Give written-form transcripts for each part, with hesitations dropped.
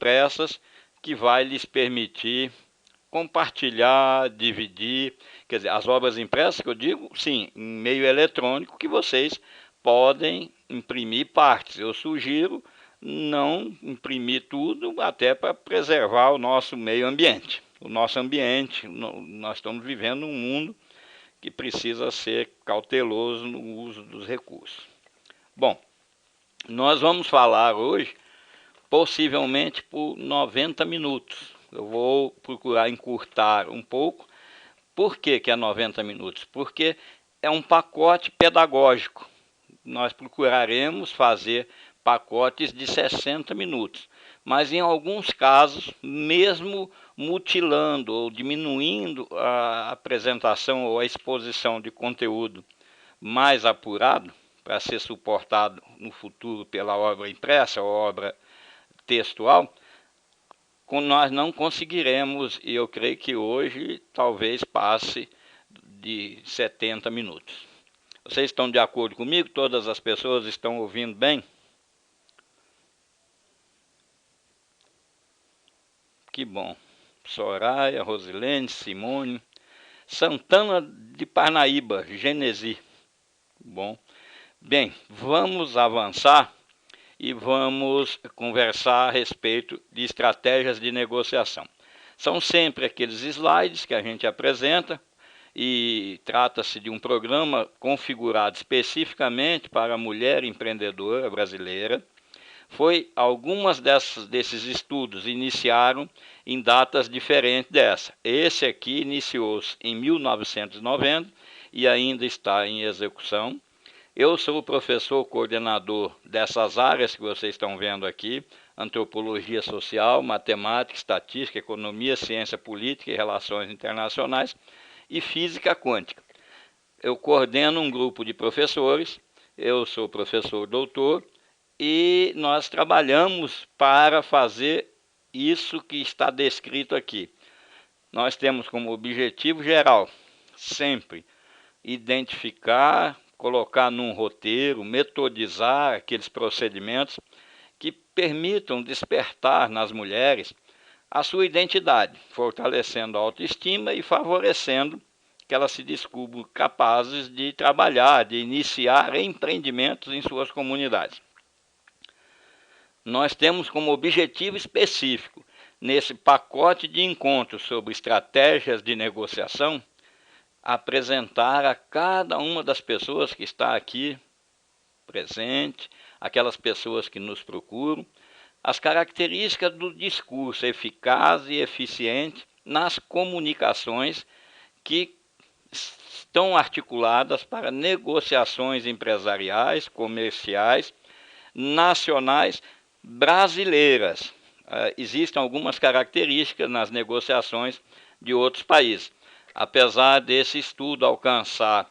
impressas que vai lhes permitir compartilhar, dividir, quer dizer, as obras impressas que eu digo, sim, em meio eletrônico que vocês podem imprimir partes. Eu sugiro não imprimir tudo, até para preservar o nosso meio ambiente. O nosso ambiente, nós estamos vivendo um mundo que precisa ser cauteloso no uso dos recursos. Bom, nós vamos falar hoje, possivelmente por 90 minutos. Eu vou procurar encurtar um pouco. Por que é 90 minutos? Porque é um pacote pedagógico. Nós procuraremos fazer pacotes de 60 minutos. Mas em alguns casos, mesmo mutilando ou diminuindo a apresentação ou a exposição de conteúdo mais apurado, para ser suportado no futuro pela obra impressa ou obra textual, nós não conseguiremos, e eu creio que hoje talvez passe de 70 minutos. Vocês estão de acordo comigo? Todas as pessoas estão ouvindo bem? Que bom. Soraya, Rosilene, Simone, Santana de Parnaíba, Genesi. Bom. Bem, vamos avançar e vamos conversar a respeito de estratégias de negociação. São sempre aqueles slides que a gente apresenta e trata-se de um programa configurado especificamente para a mulher empreendedora brasileira. Algumas desses estudos iniciaram em datas diferentes dessa. Esse aqui iniciou-se em 1990 e ainda está em execução. Eu sou o professor coordenador dessas áreas que vocês estão vendo aqui: antropologia social, matemática, estatística, economia, ciência política e relações internacionais e física quântica. Eu coordeno um grupo de professores, eu sou professor doutor, e nós trabalhamos para fazer isso que está descrito aqui. Nós temos como objetivo geral sempre identificar, colocar num roteiro, metodizar aqueles procedimentos que permitam despertar nas mulheres a sua identidade, fortalecendo a autoestima e favorecendo que elas se descubram capazes de trabalhar, de iniciar empreendimentos em suas comunidades. Nós temos como objetivo específico, nesse pacote de encontros sobre estratégias de negociação, apresentar a cada uma das pessoas que está aqui presente, aquelas pessoas que nos procuram, as características do discurso eficaz e eficiente nas comunicações que estão articuladas para negociações empresariais, comerciais, nacionais, brasileiras. Existem algumas características nas negociações de outros países. Apesar desse estudo alcançar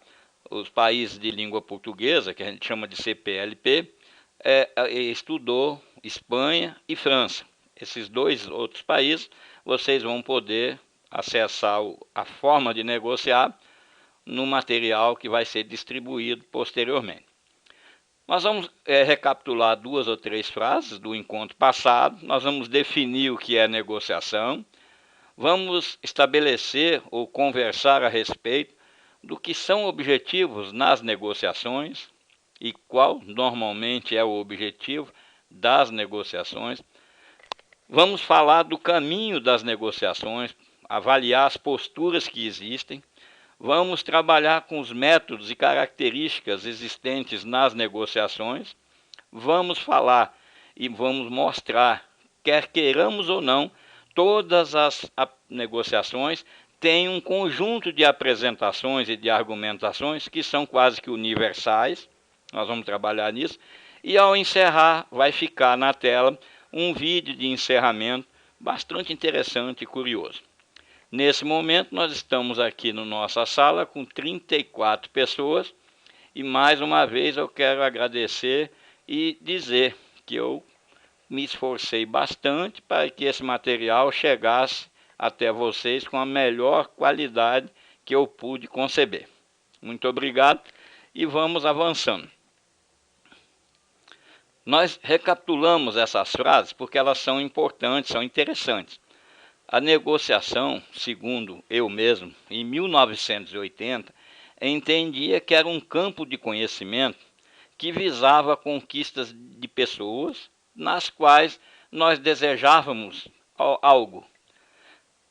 os países de língua portuguesa, que a gente chama de CPLP, estudou Espanha e França. Esses dois outros países, vocês vão poder acessar a forma de negociar no material que vai ser distribuído posteriormente. Nós vamos recapitular 2 ou 3 frases do encontro passado, nós vamos definir o que é negociação, vamos estabelecer ou conversar a respeito do que são objetivos nas negociações e qual normalmente é o objetivo das negociações. Vamos falar do caminho das negociações, avaliar as posturas que existem. Vamos trabalhar com os métodos e características existentes nas negociações. Vamos falar e vamos mostrar, quer queiramos ou não, todas as negociações têm um conjunto de apresentações e de argumentações que são quase que universais. Nós vamos trabalhar nisso. E ao encerrar, vai ficar na tela um vídeo de encerramento bastante interessante e curioso. Nesse momento, nós estamos aqui na nossa sala com 34 pessoas e, mais uma vez, eu quero agradecer e dizer que eu me esforcei bastante para que esse material chegasse até vocês com a melhor qualidade que eu pude conceber. Muito obrigado e vamos avançando. Nós recapitulamos essas frases porque elas são importantes, são interessantes. A negociação, segundo eu mesmo, em 1980, entendia que era um campo de conhecimento que visava conquistas de pessoas nas quais nós desejávamos algo.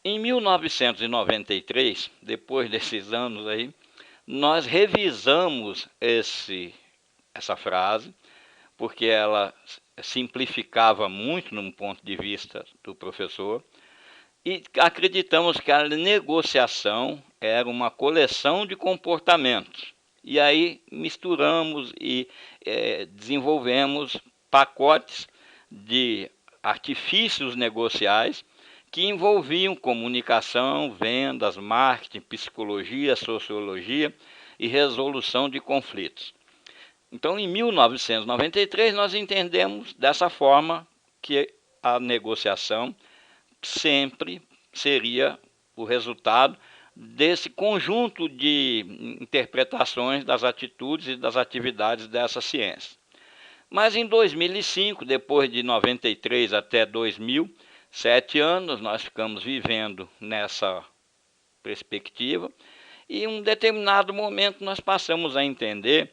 Em 1993, depois desses anos aí, nós revisamos essa frase, porque ela simplificava muito num ponto de vista do professor, e acreditamos que a negociação era uma coleção de comportamentos. E aí misturamos e desenvolvemos pacotes de artifícios negociais que envolviam comunicação, vendas, marketing, psicologia, sociologia e resolução de conflitos. Então, em 1993, nós entendemos dessa forma que a negociação sempre seria o resultado desse conjunto de interpretações das atitudes e das atividades dessa ciência. Mas em 2005, depois de 93 até 2000, 7 anos, nós ficamos vivendo nessa perspectiva e em um determinado momento nós passamos a entender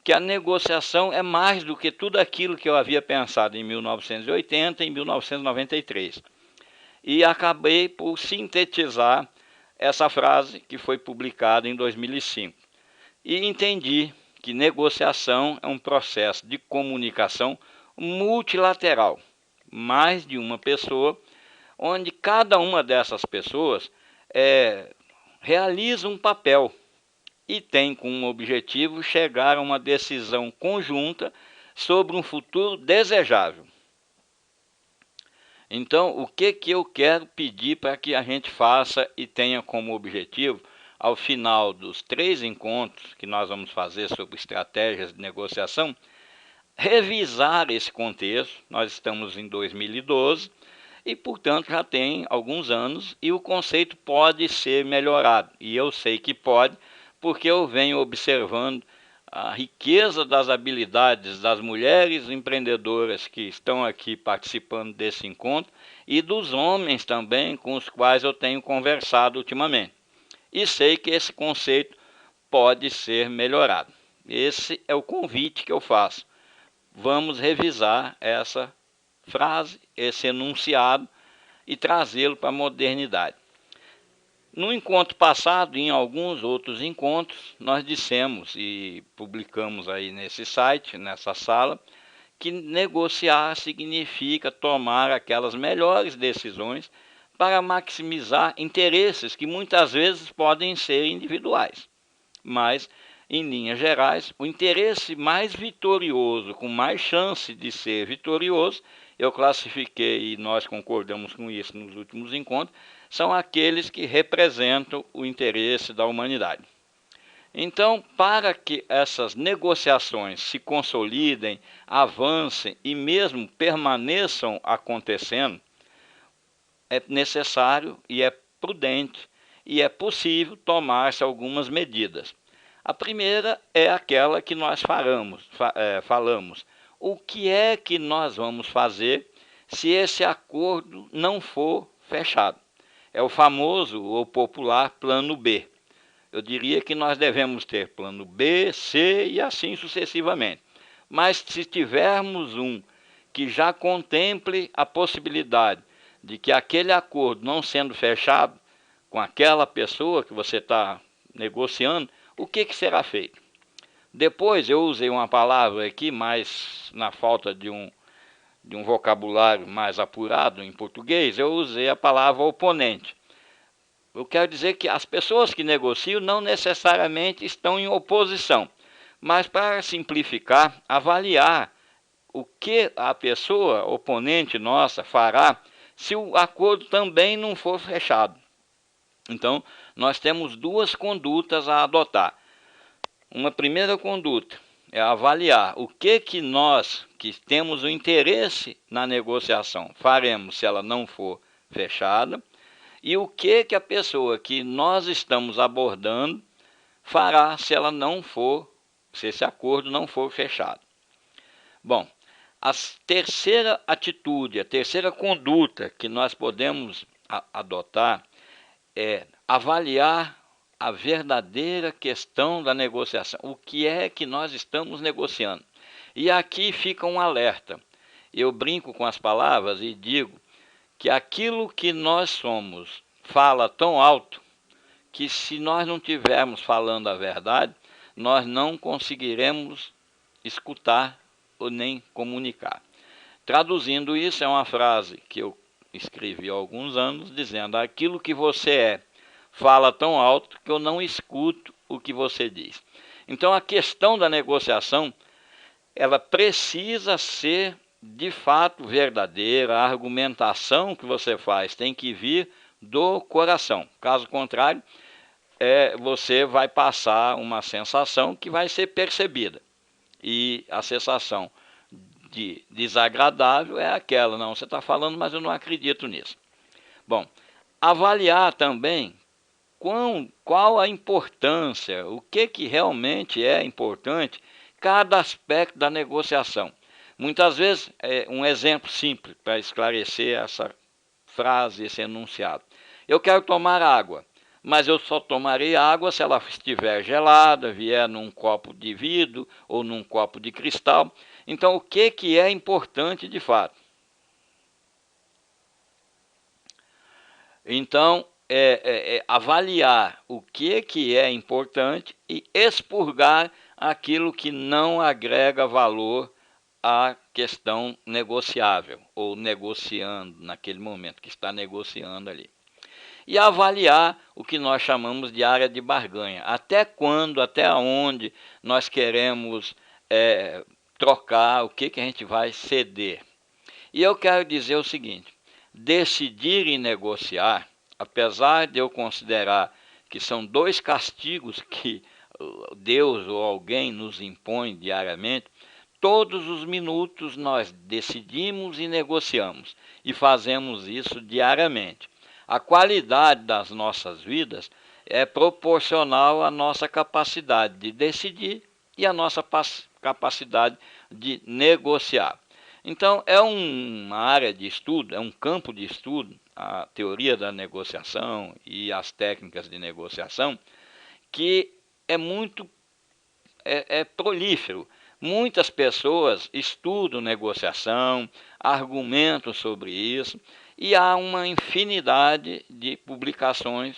que a negociação é mais do que tudo aquilo que eu havia pensado em 1980 e em 1993. E acabei por sintetizar essa frase que foi publicada em 2005. E entendi que negociação é um processo de comunicação multilateral, mais de uma pessoa, onde cada uma dessas pessoas realiza um papel e tem como objetivo chegar a uma decisão conjunta sobre um futuro desejável. Então, o que eu quero pedir para que a gente faça e tenha como objetivo, ao final dos 3 encontros que nós vamos fazer sobre estratégias de negociação, revisar esse contexto. Nós estamos em 2012 e, portanto, já tem alguns anos e o conceito pode ser melhorado. E eu sei que pode, porque eu venho observando a riqueza das habilidades das mulheres empreendedoras que estão aqui participando desse encontro e dos homens também com os quais eu tenho conversado ultimamente. E sei que esse conceito pode ser melhorado. Esse é o convite que eu faço. Vamos revisar essa frase, esse enunciado e trazê-lo para a modernidade. No encontro passado, em alguns outros encontros, nós dissemos e publicamos aí nesse site, nessa sala, que negociar significa tomar aquelas melhores decisões para maximizar interesses que muitas vezes podem ser individuais. Mas, em linhas gerais, o interesse mais vitorioso, com mais chance de ser vitorioso, eu classifiquei e nós concordamos com isso nos últimos encontros, são aqueles que representam o interesse da humanidade. Então, para que essas negociações se consolidem, avancem e mesmo permaneçam acontecendo, é necessário e é prudente e é possível tomar-se algumas medidas. A primeira é aquela que nós falamos. O que é que nós vamos fazer se esse acordo não for fechado? É o famoso ou popular plano B. Eu diria que nós devemos ter plano B, C e assim sucessivamente. Mas se tivermos um que já contemple a possibilidade de que aquele acordo não sendo fechado com aquela pessoa que você está negociando, o que será feito? Depois eu usei uma palavra aqui, mas na falta de um vocabulário mais apurado em português, eu usei a palavra oponente. Eu quero dizer que as pessoas que negociam não necessariamente estão em oposição, mas para simplificar, avaliar o que a pessoa oponente nossa fará se o acordo também não for fechado. Então, nós temos 2 condutas a adotar. Uma primeira conduta é avaliar o que nós, que temos o interesse na negociação, faremos se ela não for fechada, e o que a pessoa que nós estamos abordando fará se ela não for, se esse acordo não for fechado. Bom, A terceira atitude, a terceira conduta que nós podemos adotar é avaliar a verdadeira questão da negociação. O que é que nós estamos negociando? E aqui fica um alerta. Eu brinco com as palavras e digo que aquilo que nós somos fala tão alto que, se nós não estivermos falando a verdade, nós não conseguiremos escutar ou nem comunicar. Traduzindo isso, é uma frase que eu escrevi há alguns anos, dizendo: aquilo que você é fala tão alto que eu não escuto o que você diz. Então, a questão da negociação, ela precisa ser de fato verdadeira. A argumentação que você faz tem que vir do coração. Caso contrário, você vai passar uma sensação que vai ser percebida. E a sensação de desagradável é aquela: não, você está falando, mas eu não acredito nisso. Bom, avaliar também qual a importância, o que realmente é importante, cada aspecto da negociação. Muitas vezes, um exemplo simples para esclarecer essa frase, esse enunciado: eu quero tomar água, mas eu só tomarei água se ela estiver gelada, vier num copo de vidro ou num copo de cristal. Então, o que é importante de fato? Então, avaliar o que é importante e expurgar aquilo que não agrega valor à questão negociável, ou negociando naquele momento, que está negociando ali. E avaliar o que nós chamamos de área de barganha. Até quando, até onde nós queremos trocar, o que a gente vai ceder. E eu quero dizer o seguinte: decidir e negociar, apesar de eu considerar que são dois castigos que Deus ou alguém nos impõe diariamente, todos os minutos nós decidimos e negociamos, e fazemos isso diariamente. A qualidade das nossas vidas é proporcional à nossa capacidade de decidir e à nossa capacidade de negociar. Então, é uma área de estudo, é um campo de estudo, a teoria da negociação e as técnicas de negociação, que é muito prolífero. Muitas pessoas estudam negociação, argumentam sobre isso, e há uma infinidade de publicações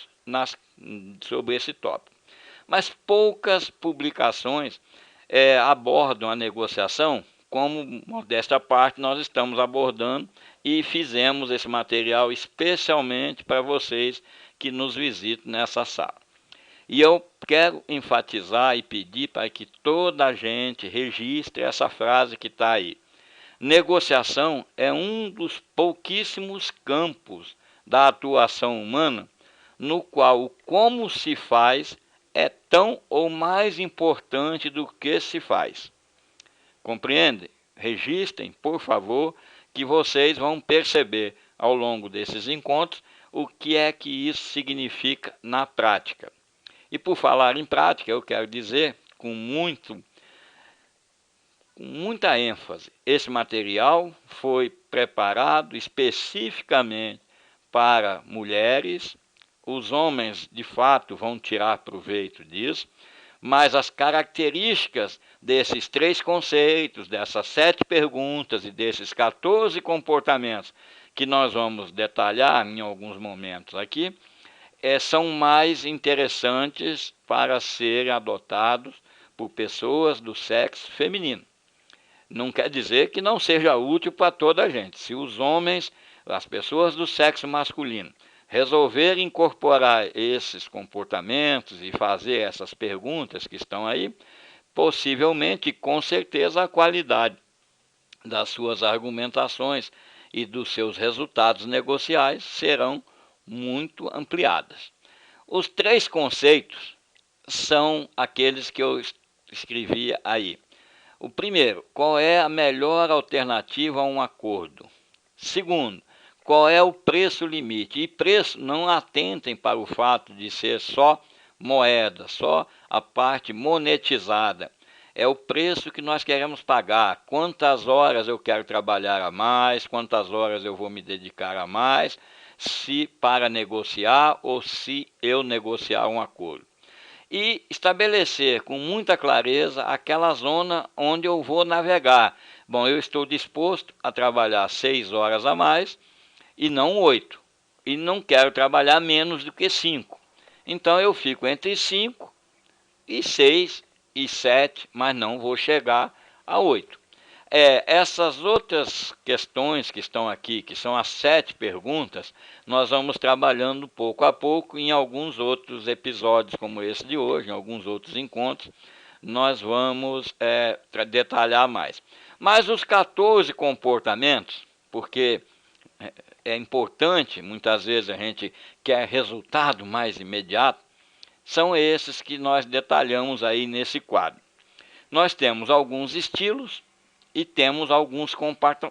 sobre esse tópico. Mas poucas publicações abordam a negociação como, modesta parte, nós estamos abordando, e fizemos esse material especialmente para vocês que nos visitam nessa sala. E eu quero enfatizar e pedir para que toda a gente registre essa frase que está aí: negociação é um dos pouquíssimos campos da atuação humana no qual o como se faz é tão ou mais importante do que se faz. Compreende? Registrem, por favor, que vocês vão perceber ao longo desses encontros o que é que isso significa na prática. E por falar em prática, eu quero dizer com muita ênfase: esse material foi preparado especificamente para mulheres. Os homens, de fato, vão tirar proveito disso, mas as características desses 3 conceitos, dessas 7 perguntas e desses 14 comportamentos que nós vamos detalhar em alguns momentos aqui, são mais interessantes para serem adotados por pessoas do sexo feminino. Não quer dizer que não seja útil para toda a gente. Se os homens, as pessoas do sexo masculino, resolverem incorporar esses comportamentos e fazer essas perguntas que estão aí, possivelmente, com certeza, a qualidade das suas argumentações e dos seus resultados negociais serão muito ampliadas. Os 3 conceitos são aqueles que eu escrevi aí. O primeiro: qual é a melhor alternativa a um acordo? Segundo: qual é o preço limite? E preço, não atentem para o fato de ser só moeda, só a parte monetizada. é o preço que nós queremos pagar, quantas horas eu quero trabalhar a mais, quantas horas eu vou me dedicar a mais, se para negociar ou se eu negociar um acordo. E estabelecer com muita clareza aquela zona onde eu vou navegar. Bom, eu estou disposto a trabalhar 6 horas a mais e não 8. E não quero trabalhar menos do que 5. Então eu fico entre 5 e 6 e 7, mas não vou chegar a 8. Essas outras questões que estão aqui, que são as 7 perguntas, nós vamos trabalhando pouco a pouco em alguns outros episódios, como esse de hoje, em alguns outros encontros, nós vamos detalhar mais. Mas os 14 comportamentos, porque é importante, muitas vezes a gente quer resultado mais imediato, são esses que nós detalhamos aí nesse quadro. Nós temos alguns estilos e temos alguns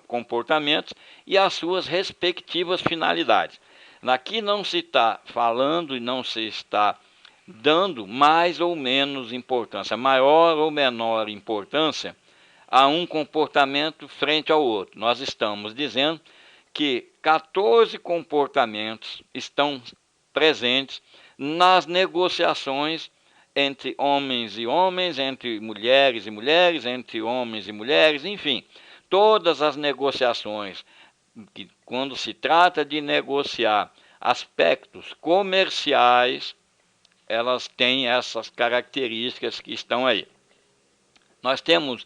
comportamentos e as suas respectivas finalidades. Aqui não se está falando e não se está dando mais ou menos importância, maior ou menor importância a um comportamento frente ao outro. Nós estamos dizendo que 14 comportamentos estão presentes nas negociações entre homens e homens, entre mulheres e mulheres, entre homens e mulheres, enfim, todas as negociações, que, quando se trata de negociar aspectos comerciais, elas têm essas características que estão aí. Nós temos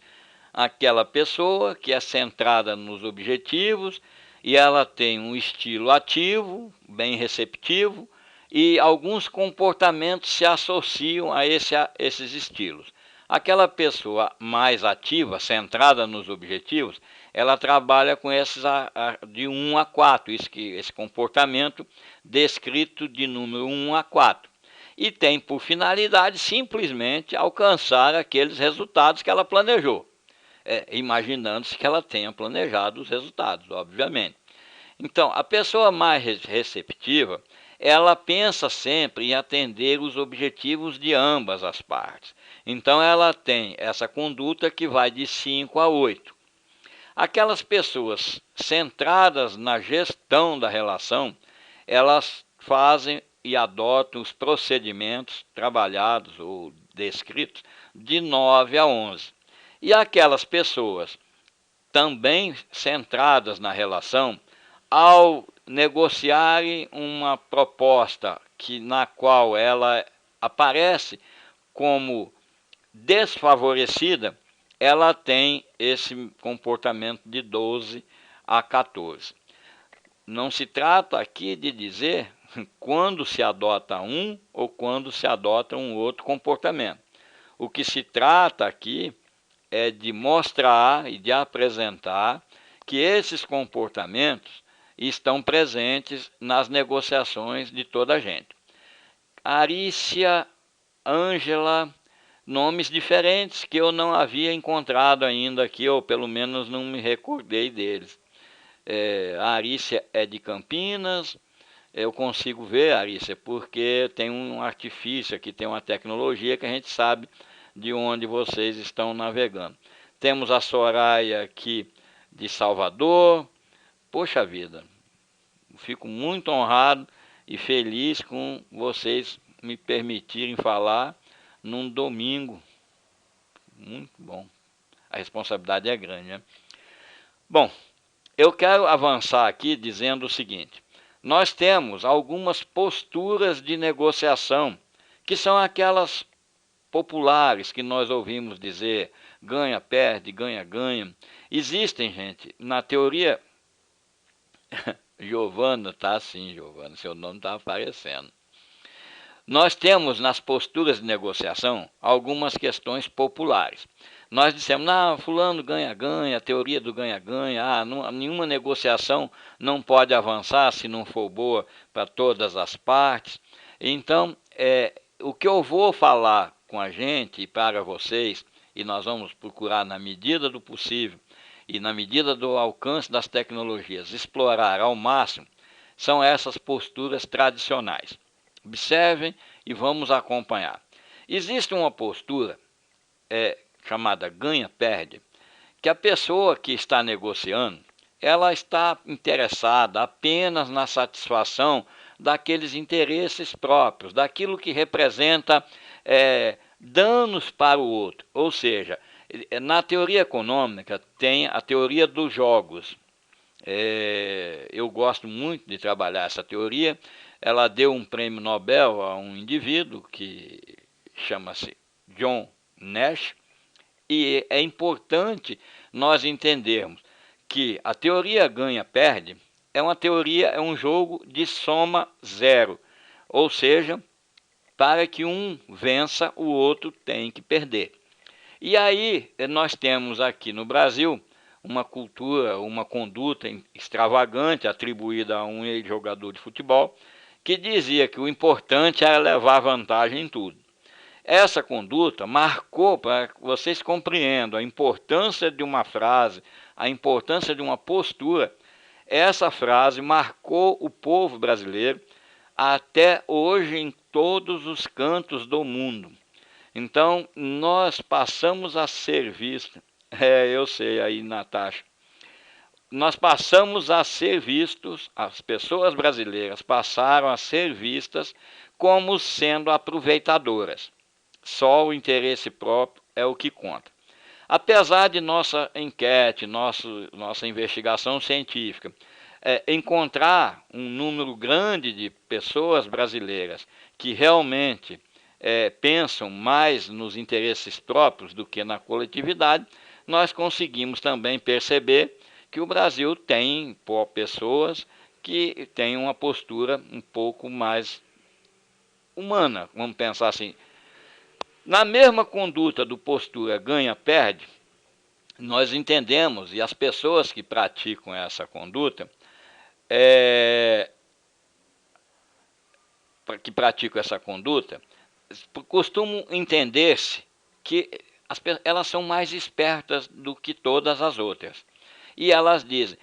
aquela pessoa que é centrada nos objetivos e ela tem um estilo ativo, bem receptivo, e alguns comportamentos se associam a esses estilos. Aquela pessoa mais ativa, centrada nos objetivos, ela trabalha com esses de 1 a 4, esse comportamento descrito de número 1 a 4. E tem por finalidade simplesmente alcançar aqueles resultados que ela planejou, imaginando-se que ela tenha planejado os resultados, obviamente. Então, a pessoa mais receptiva, ela pensa sempre em atender os objetivos de ambas as partes. Então, ela tem essa conduta que vai de 5 a 8. Aquelas pessoas centradas na gestão da relação, elas fazem e adotam os procedimentos trabalhados ou descritos de 9 a 11. E aquelas pessoas também centradas na relação, ao negociarem uma proposta na qual ela aparece como desfavorecida, ela tem esse comportamento de 12 a 14. Não se trata aqui de dizer quando se adota um ou quando se adota um outro comportamento. O que se trata aqui é de mostrar e de apresentar que esses comportamentos estão presentes nas negociações de toda a gente. Arícia, Ângela, nomes diferentes que eu não havia encontrado ainda aqui, ou pelo menos não me recordei deles. A Arícia é de Campinas, eu consigo ver, Arícia, porque tem um artifício aqui, tem uma tecnologia que a gente sabe de onde vocês estão navegando. Temos a Soraya aqui de Salvador. Poxa vida, fico muito honrado e feliz com vocês me permitirem falar num domingo. Muito bom. A responsabilidade é grande, né? Bom, eu quero avançar aqui dizendo o seguinte. Nós temos algumas posturas de negociação, que são aquelas populares que nós ouvimos dizer, ganha, perde, ganha, ganha. Existem, gente, na teoria... Giovana, tá sim, Giovana, seu nome está aparecendo. Nós temos nas posturas de negociação algumas questões populares. Nós dissemos, não, fulano ganha-ganha, a teoria do ganha-ganha, nenhuma negociação não pode avançar se não for boa para todas as partes. Então, o que eu vou falar com a gente e para vocês, e nós vamos procurar na medida do possível, e na medida do alcance das tecnologias, explorar ao máximo, são essas posturas tradicionais. Observem e vamos acompanhar. Existe uma postura chamada ganha-perde, que a pessoa que está negociando, ela está interessada apenas na satisfação daqueles interesses próprios, daquilo que representa danos para o outro. Ou seja, na teoria econômica tem a teoria dos jogos. Eu gosto muito de trabalhar essa teoria. Ela deu um prêmio Nobel a um indivíduo que chama-se John Nash, e é importante nós entendermos que a teoria ganha-perde é uma teoria, é um jogo de soma zero, ou seja, para que um vença, o outro tem que perder. E aí nós temos aqui no Brasil uma cultura, uma conduta extravagante atribuída a um ex-jogador de futebol, que dizia que o importante era levar vantagem em tudo. Essa conduta marcou, para que vocês compreendam a importância de uma frase, a importância de uma postura, essa frase marcou o povo brasileiro até hoje em todos os cantos do mundo. Então, nós passamos a ser vistos, eu sei aí, Natasha, nós passamos a ser vistos, as pessoas brasileiras passaram a ser vistas como sendo aproveitadoras. Só o interesse próprio é o que conta. Apesar de nossa enquete, nossa investigação científica, encontrar um número grande de pessoas brasileiras que realmente pensam mais nos interesses próprios do que na coletividade, nós conseguimos também perceber que o Brasil tem pessoas que têm uma postura um pouco mais humana, vamos pensar assim. Na mesma conduta do postura ganha-perde, nós entendemos, e as pessoas que praticam essa conduta, costumam entender-se que elas são mais espertas do que todas as outras. E elas dizem,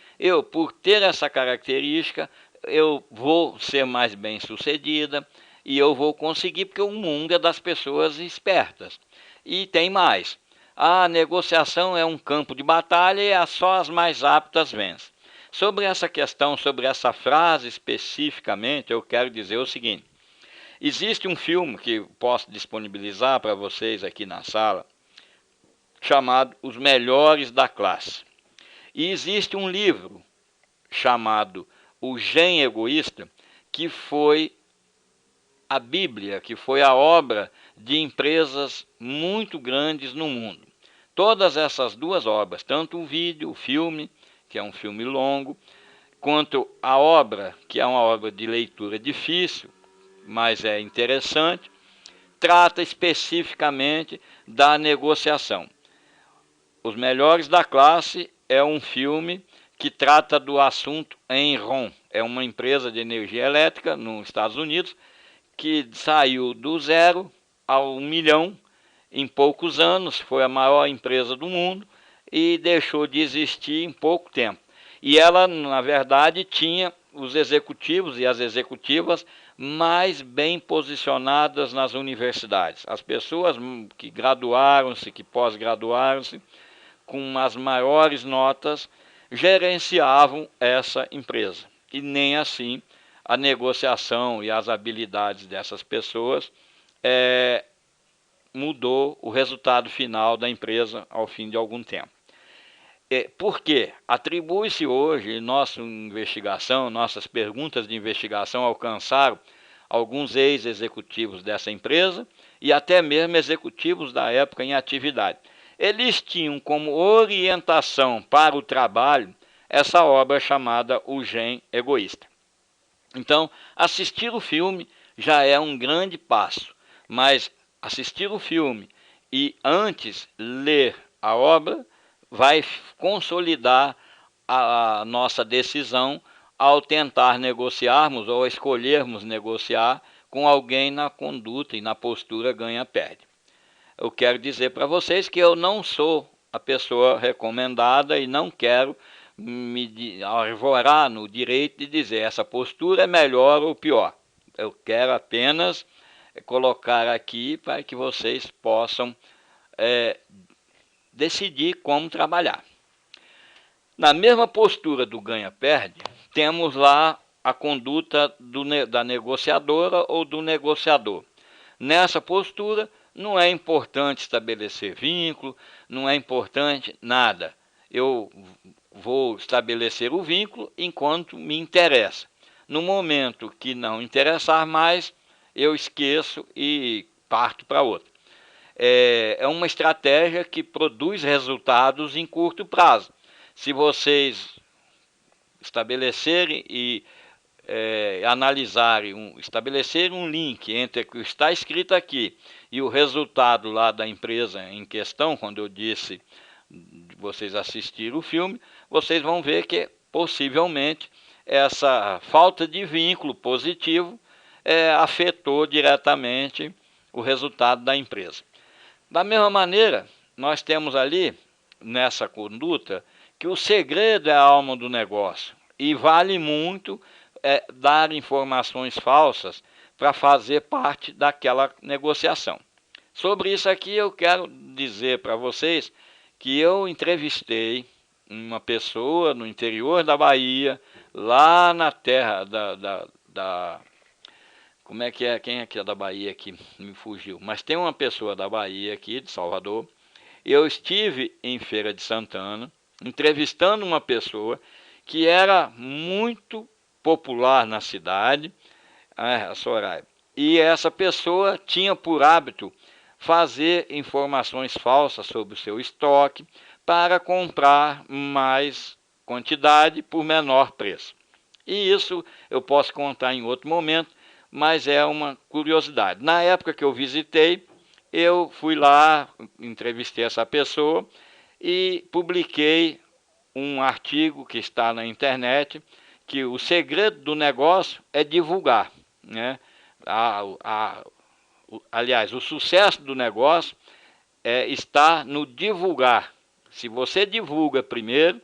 por ter essa característica, eu vou ser mais bem-sucedida, e eu vou conseguir, porque o mundo é das pessoas espertas. E tem mais. A negociação é um campo de batalha e só as mais aptas vencem. Sobre essa questão, sobre essa frase especificamente, eu quero dizer o seguinte. Existe um filme que posso disponibilizar para vocês aqui na sala, chamado Os Melhores da Classe. E existe um livro chamado O Gênio Egoísta, que foi a Bíblia, que foi a obra de empresas muito grandes no mundo. Todas essas duas obras, tanto o vídeo, o filme, que é um filme longo, quanto a obra, que é uma obra de leitura difícil, mas é interessante, trata especificamente da negociação. Os Melhores da Classe é um filme que trata do assunto Enron. É uma empresa de energia elétrica nos Estados Unidos, que saiu do 0 ao 1 milhão em poucos anos, foi a maior empresa do mundo e deixou de existir em pouco tempo. E ela, na verdade, tinha os executivos e as executivas mais bem posicionadas nas universidades. As pessoas que graduaram-se, que pós-graduaram-se, com as maiores notas, gerenciavam essa empresa. E nem assim a negociação e as habilidades dessas pessoas mudou o resultado final da empresa ao fim de algum tempo. Por quê? Atribui-se hoje, nossa investigação, nossas perguntas de investigação alcançaram alguns ex-executivos dessa empresa e até mesmo executivos da época em atividade. Eles tinham como orientação para o trabalho essa obra chamada O Gênio Egoísta. Então, assistir o filme já é um grande passo, mas assistir o filme e antes ler a obra vai consolidar a nossa decisão ao tentar negociarmos ou escolhermos negociar com alguém na conduta e na postura ganha-perde. Eu quero dizer para vocês que eu não sou a pessoa recomendada e não quero me arvorar no direito de dizer essa postura é melhor ou pior. Eu quero apenas colocar aqui para que vocês possam decidir como trabalhar. Na mesma postura do ganha-perde, temos lá a conduta da negociadora ou do negociador. Nessa postura, não é importante estabelecer vínculo, não é importante nada. Eu vou estabelecer o vínculo enquanto me interessa. No momento que não interessar mais, eu esqueço e parto para outra. É uma estratégia que produz resultados em curto prazo. Se vocês estabelecerem e analisarem, estabelecerem um link entre o que está escrito aqui e o resultado lá da empresa em questão, quando eu disse de vocês assistirem o filme, vocês vão ver que possivelmente essa falta de vínculo positivo afetou diretamente o resultado da empresa. Da mesma maneira, nós temos ali, nessa conduta, que o segredo é a alma do negócio e vale muito dar informações falsas para fazer parte daquela negociação. Sobre isso aqui eu quero dizer para vocês que eu entrevistei uma pessoa no interior da Bahia, lá na terra como é que é? Quem é que é da Bahia aqui? Me fugiu. Mas tem uma pessoa da Bahia aqui, de Salvador. Eu estive em Feira de Santana, entrevistando uma pessoa que era muito popular na cidade, a Soraya. E essa pessoa tinha por hábito fazer informações falsas sobre o seu estoque para comprar mais quantidade por menor preço. E isso eu posso contar em outro momento, mas é uma curiosidade. Na época que eu visitei, eu fui lá, entrevistei essa pessoa e publiquei um artigo que está na internet, que o segredo do negócio é divulgar, né? Aliás, o sucesso do negócio está no divulgar. Se você divulga primeiro,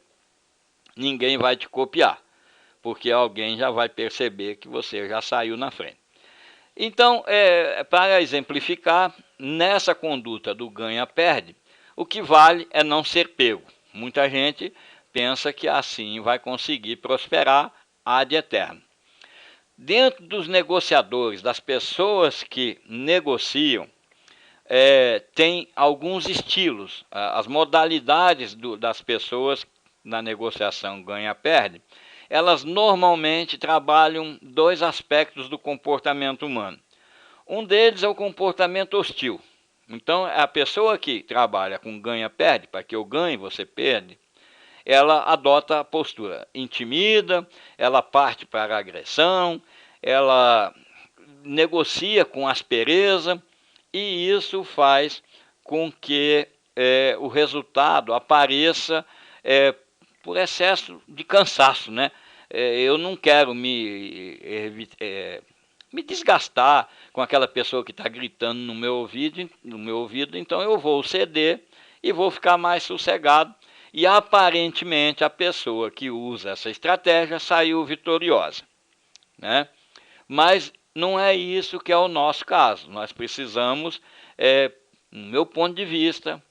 ninguém vai te copiar, porque alguém já vai perceber que você já saiu na frente. Então, para exemplificar, nessa conduta do ganha-perde, o que vale é não ser pego. Muita gente pensa que assim vai conseguir prosperar ad eterno. Dentro dos negociadores, das pessoas que negociam, tem alguns estilos. As modalidades das pessoas na negociação ganha-perde, elas normalmente trabalham dois aspectos do comportamento humano. Um deles é o comportamento hostil. Então, a pessoa que trabalha com ganha-perde, para que eu ganhe, você perde, ela adota a postura, intimida, ela parte para a agressão, ela negocia com aspereza, e isso faz com que o resultado apareça por excesso de cansaço, né? Eu não quero me desgastar com aquela pessoa que está gritando no meu ouvido, então eu vou ceder e vou ficar mais sossegado. E aparentemente a pessoa que usa essa estratégia saiu vitoriosa, né? Mas não é isso que é o nosso caso. Nós precisamos, no meu ponto de vista,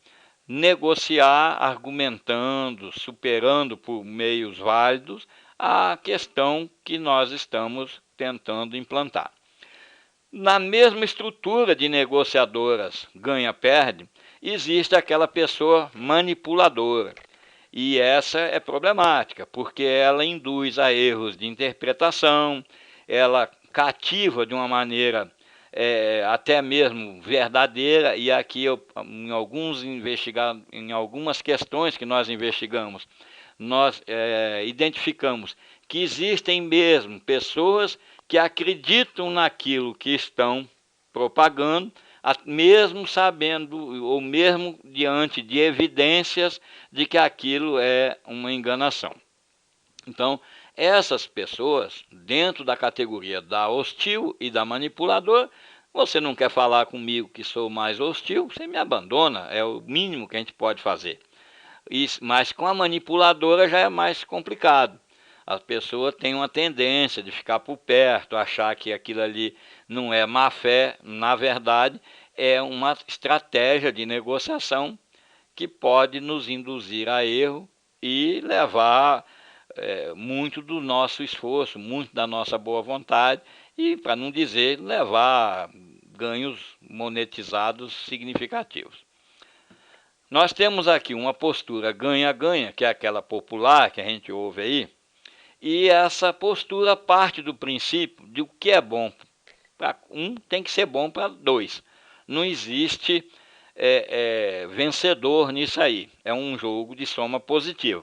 negociar argumentando, superando por meios válidos a questão que nós estamos tentando implantar. Na mesma estrutura de negociadoras ganha-perde, existe aquela pessoa manipuladora. E essa é problemática, porque ela induz a erros de interpretação, ela cativa de uma maneira até mesmo verdadeira, e aqui em algumas questões que nós investigamos, nós identificamos que existem mesmo pessoas que acreditam naquilo que estão propagando, mesmo sabendo ou mesmo diante de evidências de que aquilo é uma enganação. Então, essas pessoas, dentro da categoria da hostil e da manipuladora, você não quer falar comigo que sou mais hostil, você me abandona, é o mínimo que a gente pode fazer. Mas com a manipuladora já é mais complicado. A pessoa tem uma tendência de ficar por perto, achar que aquilo ali não é má fé, na verdade é uma estratégia de negociação que pode nos induzir a erro e levar muito do nosso esforço, muito da nossa boa vontade e, para não dizer, levar ganhos monetizados significativos. Nós temos aqui uma postura ganha-ganha, que é aquela popular que a gente ouve aí, e essa postura parte do princípio de o que é bom para um tem que ser bom para dois. Não existe vencedor nisso aí. É um jogo de soma positiva.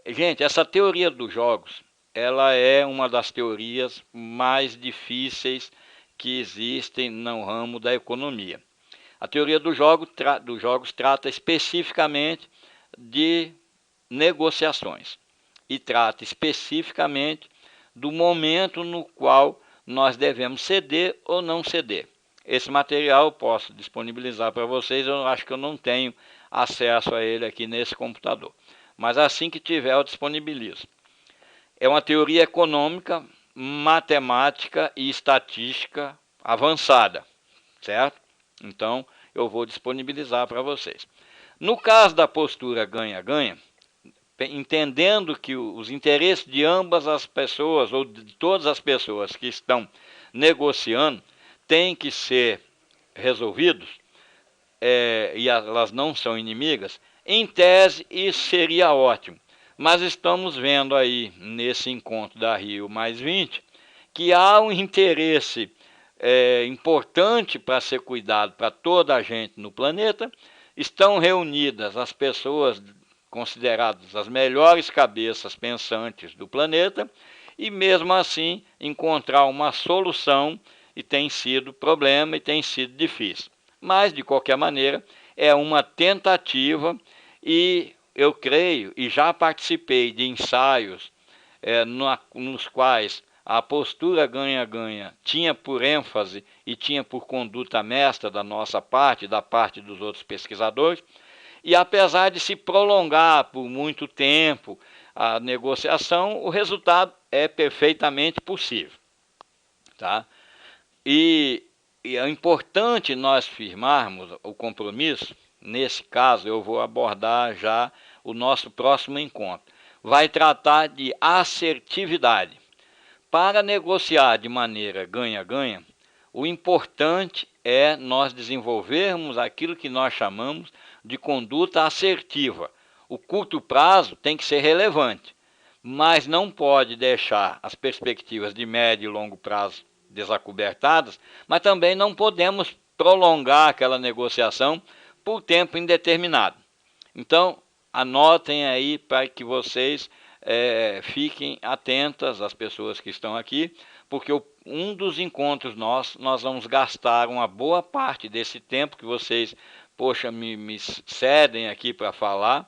Gente, essa teoria dos jogos, ela é uma das teorias mais difíceis que existem no ramo da economia. A teoria dos jogos trata especificamente de negociações e trata especificamente do momento no qual nós devemos ceder ou não ceder. Esse material eu posso disponibilizar para vocês, eu acho que eu não tenho acesso a ele aqui nesse computador. Mas assim que tiver, eu disponibilizo. É uma teoria econômica, matemática e estatística avançada, certo? Então, eu vou disponibilizar para vocês. No caso da postura ganha-ganha, entendendo que os interesses de ambas as pessoas, ou de todas as pessoas que estão negociando, têm que ser resolvidos, e elas não são inimigas, em tese isso seria ótimo. Mas estamos vendo aí, nesse encontro da Rio+20, que há um interesse importante para ser cuidado para toda a gente no planeta. Estão reunidas as pessoas consideradas as melhores cabeças pensantes do planeta, e mesmo assim encontrar uma solução e tem sido problema e tem sido difícil. Mas, de qualquer maneira, é uma tentativa e eu creio, e já participei de ensaios nos quais a postura ganha-ganha tinha por ênfase e tinha por conduta mestra da nossa parte, da parte dos outros pesquisadores, e apesar de se prolongar por muito tempo a negociação, o resultado é perfeitamente possível. Tá? E é importante nós firmarmos o compromisso. Nesse caso, eu vou abordar já o nosso próximo encontro. Vai tratar de assertividade. Para negociar de maneira ganha-ganha, o importante é nós desenvolvermos aquilo que nós chamamos de conduta assertiva. O curto prazo tem que ser relevante, mas não pode deixar as perspectivas de médio e longo prazo desacobertadas, mas também não podemos prolongar aquela negociação por tempo indeterminado. Então, anotem aí para que vocês fiquem atentas, as pessoas que estão aqui, porque um dos encontros nós vamos gastar uma boa parte desse tempo que vocês, poxa, me cedem aqui para falar,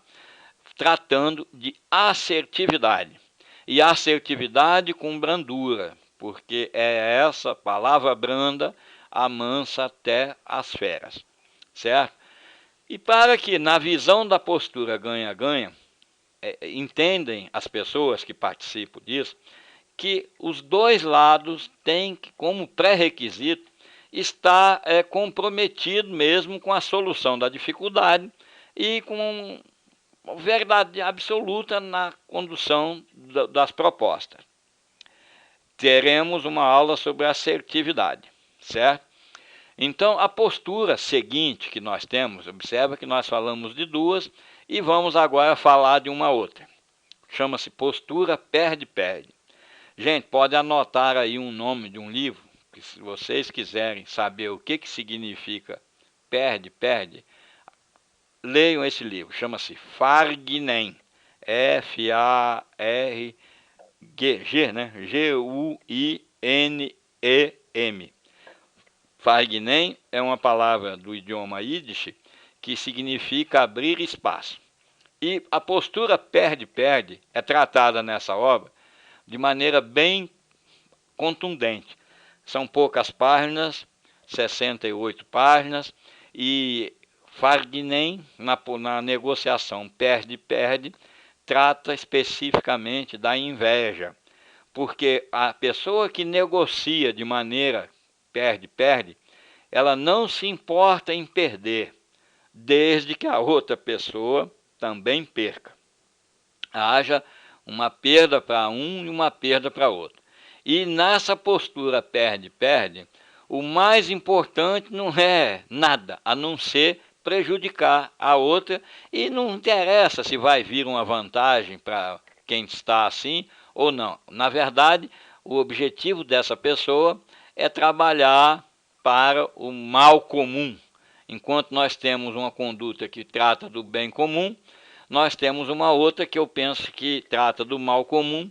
tratando de assertividade. E assertividade com brandura, porque é essa palavra branda amansa até as feras, certo? E para que, na visão da postura ganha-ganha, entendem as pessoas que participam disso, que os dois lados têm que, como pré-requisito, estar comprometido mesmo com a solução da dificuldade e com verdade absoluta na condução das propostas. Teremos uma aula sobre assertividade, certo? Então, a postura seguinte que nós temos, observa que nós falamos de duas e vamos agora falar de uma outra. Chama-se postura perde-perde. Gente, pode anotar aí um nome de um livro, que se vocês quiserem saber o que significa perde-perde, leiam esse livro, chama-se Farguinem, F-A-R-G, né? G-U-I-N-E-M. Farguinem é uma palavra do idioma Yiddish que significa abrir espaço. E a postura perde-perde é tratada nessa obra de maneira bem contundente. São poucas páginas, 68 páginas, e Farguinem, na negociação perde-perde, trata especificamente da inveja, porque a pessoa que negocia de maneira perde-perde, ela não se importa em perder, desde que a outra pessoa também perca. Haja uma perda para um e uma perda para outro. E nessa postura perde-perde, o mais importante não é nada, a não ser prejudicar a outra, e não interessa se vai vir uma vantagem para quem está assim ou não. Na verdade, o objetivo dessa pessoa é trabalhar para o mal comum. Enquanto nós temos uma conduta que trata do bem comum, nós temos uma outra que eu penso que trata do mal comum.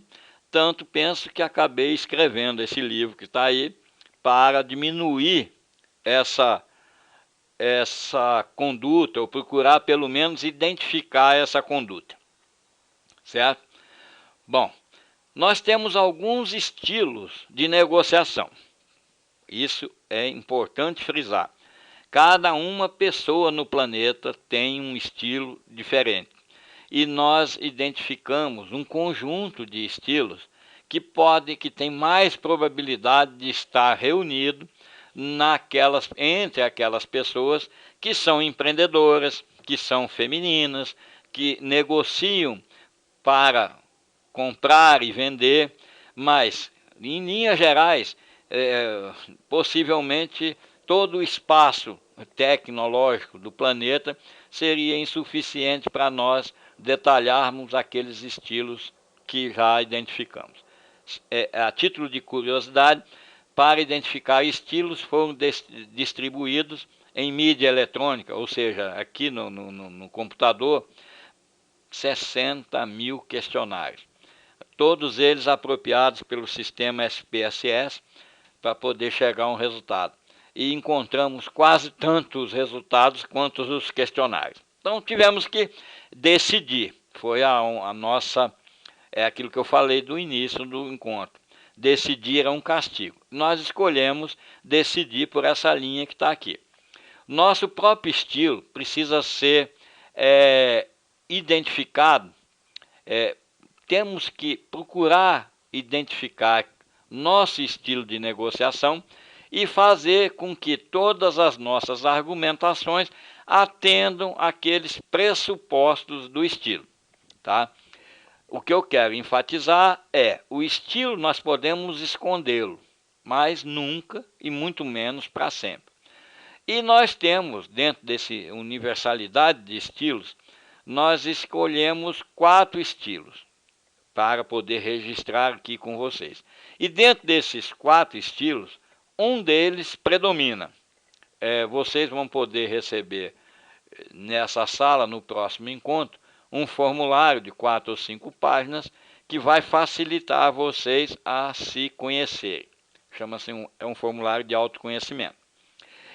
Tanto penso que acabei escrevendo esse livro que está aí para diminuir essa conduta, ou procurar pelo menos identificar essa conduta, certo? Bom, nós temos alguns estilos de negociação. Isso é importante frisar. Cada uma pessoa no planeta tem um estilo diferente. E nós identificamos um conjunto de estilos que tem mais probabilidade de estar reunido entre aquelas pessoas que são empreendedoras, que são femininas, que negociam para comprar e vender, mas, em linhas gerais, possivelmente todo o espaço tecnológico do planeta seria insuficiente para nós detalharmos aqueles estilos que já identificamos. A título de curiosidade, para identificar estilos foram distribuídos em mídia eletrônica, ou seja, aqui no computador, 60 mil questionários. Todos eles apropriados pelo sistema SPSS para poder chegar a um resultado. E encontramos quase tantos resultados quanto os questionários. Então tivemos que decidir. Foi a nossa, aquilo que eu falei do início do encontro. Decidir é um castigo. Nós escolhemos decidir por essa linha que está aqui. Nosso próprio estilo precisa ser identificado. Temos que procurar identificar nosso estilo de negociação e fazer com que todas as nossas argumentações atendam àqueles pressupostos do estilo, tá? O que eu quero enfatizar é, o estilo nós podemos escondê-lo, mas nunca e muito menos para sempre. E nós temos, dentro desse universalidade de estilos, nós escolhemos 4 estilos para poder registrar aqui com vocês. E dentro desses 4 estilos, um deles predomina. Vocês vão poder receber nessa sala, no próximo encontro, um formulário de 4 ou 5 páginas que vai facilitar vocês a se conhecerem. Chama-se um formulário de autoconhecimento.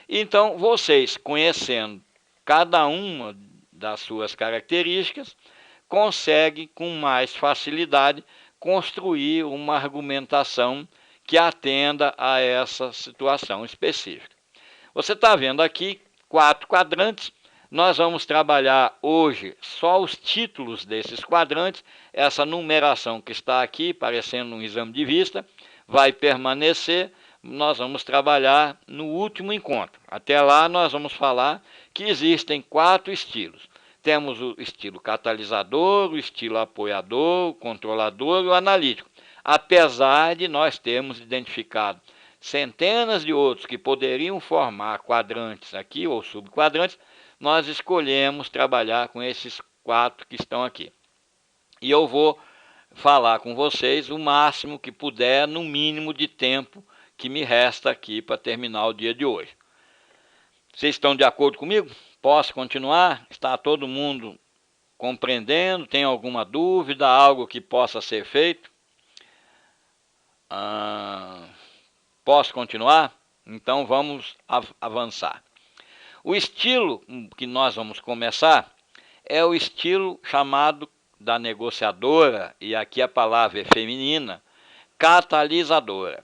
Então, vocês conhecendo cada uma das suas características, conseguem com mais facilidade construir uma argumentação que atenda a essa situação específica. Você está vendo aqui 4 quadrantes. Nós vamos trabalhar hoje só os títulos desses quadrantes. Essa numeração que está aqui, parecendo um exame de vista, vai permanecer. Nós vamos trabalhar no último encontro. Até lá nós vamos falar que existem 4 estilos. Temos o estilo catalisador, o estilo apoiador, o controlador e o analítico. Apesar de nós termos identificado centenas de outros que poderiam formar quadrantes aqui ou subquadrantes, nós escolhemos trabalhar com esses 4 que estão aqui. E eu vou falar com vocês o máximo que puder, no mínimo de tempo que me resta aqui para terminar o dia de hoje. Vocês estão de acordo comigo? Posso continuar? Está todo mundo compreendendo? Tem alguma dúvida? Algo que possa ser feito? Posso continuar? Então vamos avançar. O estilo que nós vamos começar é o estilo chamado da negociadora, e aqui a palavra é feminina, catalisadora.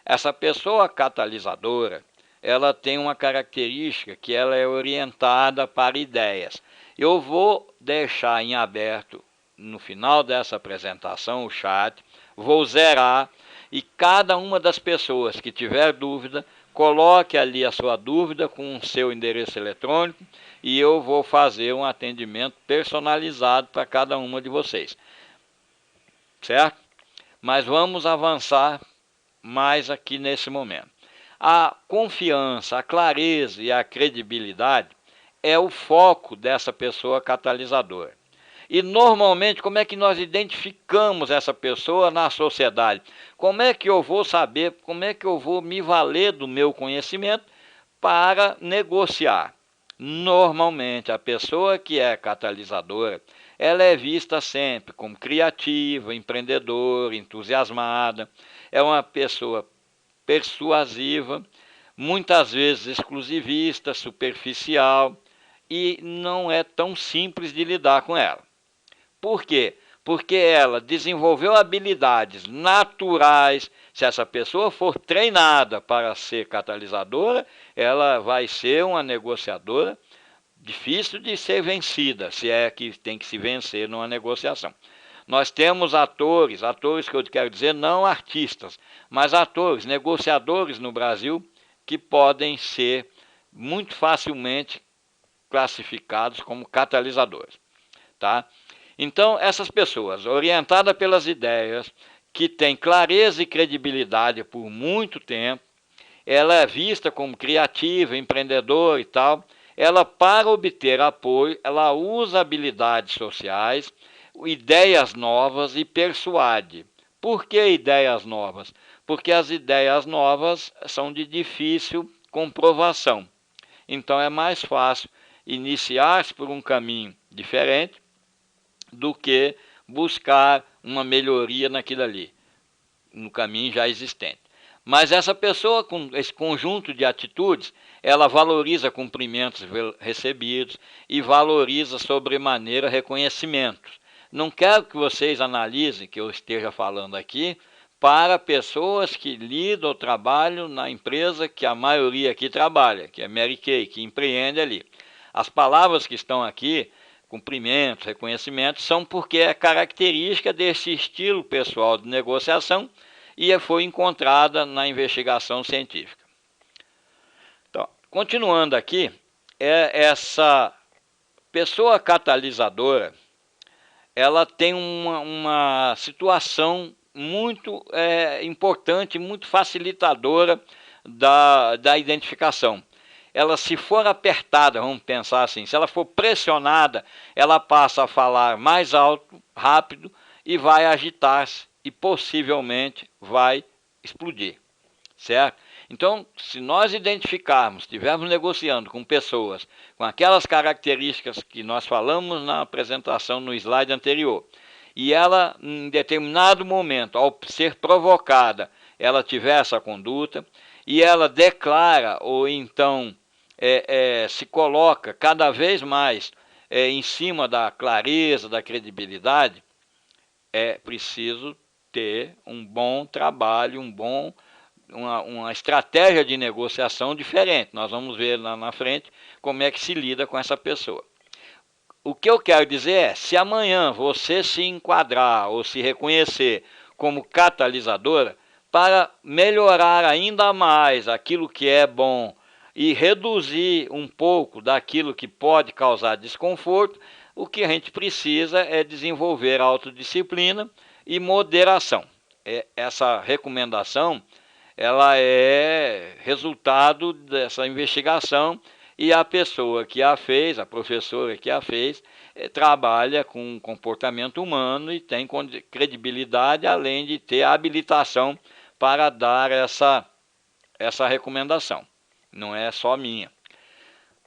Essa pessoa catalisadora, ela tem uma característica que ela é orientada para ideias. Eu vou deixar em aberto, no final dessa apresentação, o chat, vou zerar, e cada uma das pessoas que tiver dúvida, coloque ali a sua dúvida com o seu endereço eletrônico e eu vou fazer um atendimento personalizado para cada uma de vocês. Certo? Mas vamos avançar mais aqui nesse momento. A confiança, a clareza e a credibilidade é o foco dessa pessoa catalisadora. E normalmente, como é que nós identificamos essa pessoa na sociedade? Como é que eu vou saber, como é que eu vou me valer do meu conhecimento para negociar? Normalmente, a pessoa que é catalisadora, ela é vista sempre como criativa, empreendedora, entusiasmada, é uma pessoa persuasiva, muitas vezes exclusivista, superficial, e não é tão simples de lidar com ela. Por quê? Porque ela desenvolveu habilidades naturais. Se essa pessoa for treinada para ser catalisadora, ela vai ser uma negociadora difícil de ser vencida, se é que tem que se vencer numa negociação. Nós temos atores que eu quero dizer não artistas, mas atores, negociadores no Brasil que podem ser muito facilmente classificados como catalisadores, tá? Então, essas pessoas, orientadas pelas ideias, que têm clareza e credibilidade por muito tempo, ela é vista como criativa, empreendedora e tal, ela, para obter apoio, ela usa habilidades sociais, ideias novas e persuade. Por que ideias novas? Porque as ideias novas são de difícil comprovação. Então é mais fácil iniciar-se por um caminho diferente do que buscar uma melhoria naquilo ali, no caminho já existente. Mas essa pessoa, com esse conjunto de atitudes, ela valoriza cumprimentos recebidos e valoriza sobremaneira reconhecimentos. Não quero que vocês analisem que eu esteja falando aqui para pessoas que lidam ou trabalham na empresa que a maioria aqui trabalha, que é Mary Kay, que empreende ali. As palavras que estão aqui, cumprimentos, reconhecimentos, são porque é característica desse estilo pessoal de negociação e foi encontrada na investigação científica. Então, continuando aqui, essa pessoa catalisadora, ela tem uma situação muito importante, muito facilitadora da identificação. Ela, se for apertada, vamos pensar assim, se ela for pressionada, ela passa a falar mais alto, rápido e vai agitar-se e possivelmente vai explodir, certo? Então, se nós identificarmos, estivermos negociando com pessoas com aquelas características que nós falamos na apresentação no slide anterior, e ela, em determinado momento, ao ser provocada, ela tiver essa conduta, e ela declara ou então se coloca cada vez mais em cima da clareza, da credibilidade, é preciso ter um bom trabalho, uma estratégia de negociação diferente. Nós vamos ver lá na frente como é que se lida com essa pessoa. O que eu quero dizer é, se amanhã você se enquadrar ou se reconhecer como catalisadora, para melhorar ainda mais aquilo que é bom e reduzir um pouco daquilo que pode causar desconforto, o que a gente precisa é desenvolver autodisciplina e moderação. Essa recomendação, ela é resultado dessa investigação e a pessoa que a fez, a professora que a fez, trabalha com comportamento humano e tem credibilidade, além de ter habilitação para dar essa recomendação. Não é só minha.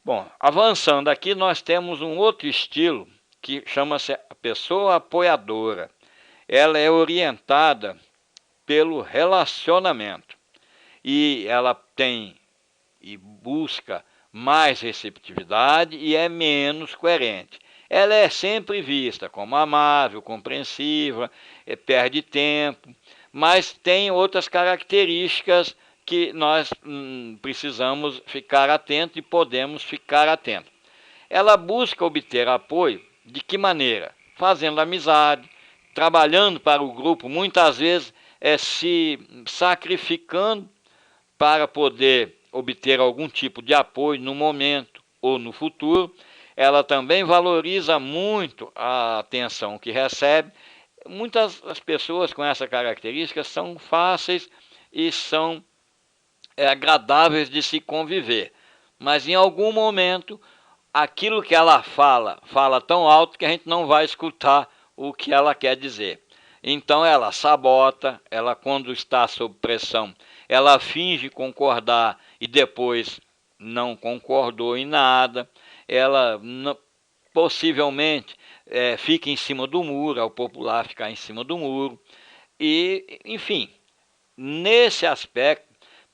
Bom, avançando aqui, nós temos um outro estilo que chama-se a pessoa apoiadora. Ela é orientada pelo relacionamento e ela tem e busca mais receptividade e é menos coerente. Ela é sempre vista como amável, compreensiva, perde tempo, mas tem outras características que nós precisamos ficar atentos e podemos ficar atentos. Ela busca obter apoio de que maneira? Fazendo amizade, trabalhando para o grupo. Muitas vezes se sacrificando para poder obter algum tipo de apoio no momento ou no futuro. Ela também valoriza muito a atenção que recebe. Muitas das pessoas com essa característica são fáceis e são agradáveis de se conviver, mas em algum momento aquilo que ela fala tão alto que a gente não vai escutar o que ela quer dizer. Então ela sabota, ela quando está sob pressão, ela finge concordar e depois não concordou em nada, ela possivelmente fica em cima do muro, é o popular ficar em cima do muro, e enfim, nesse aspecto,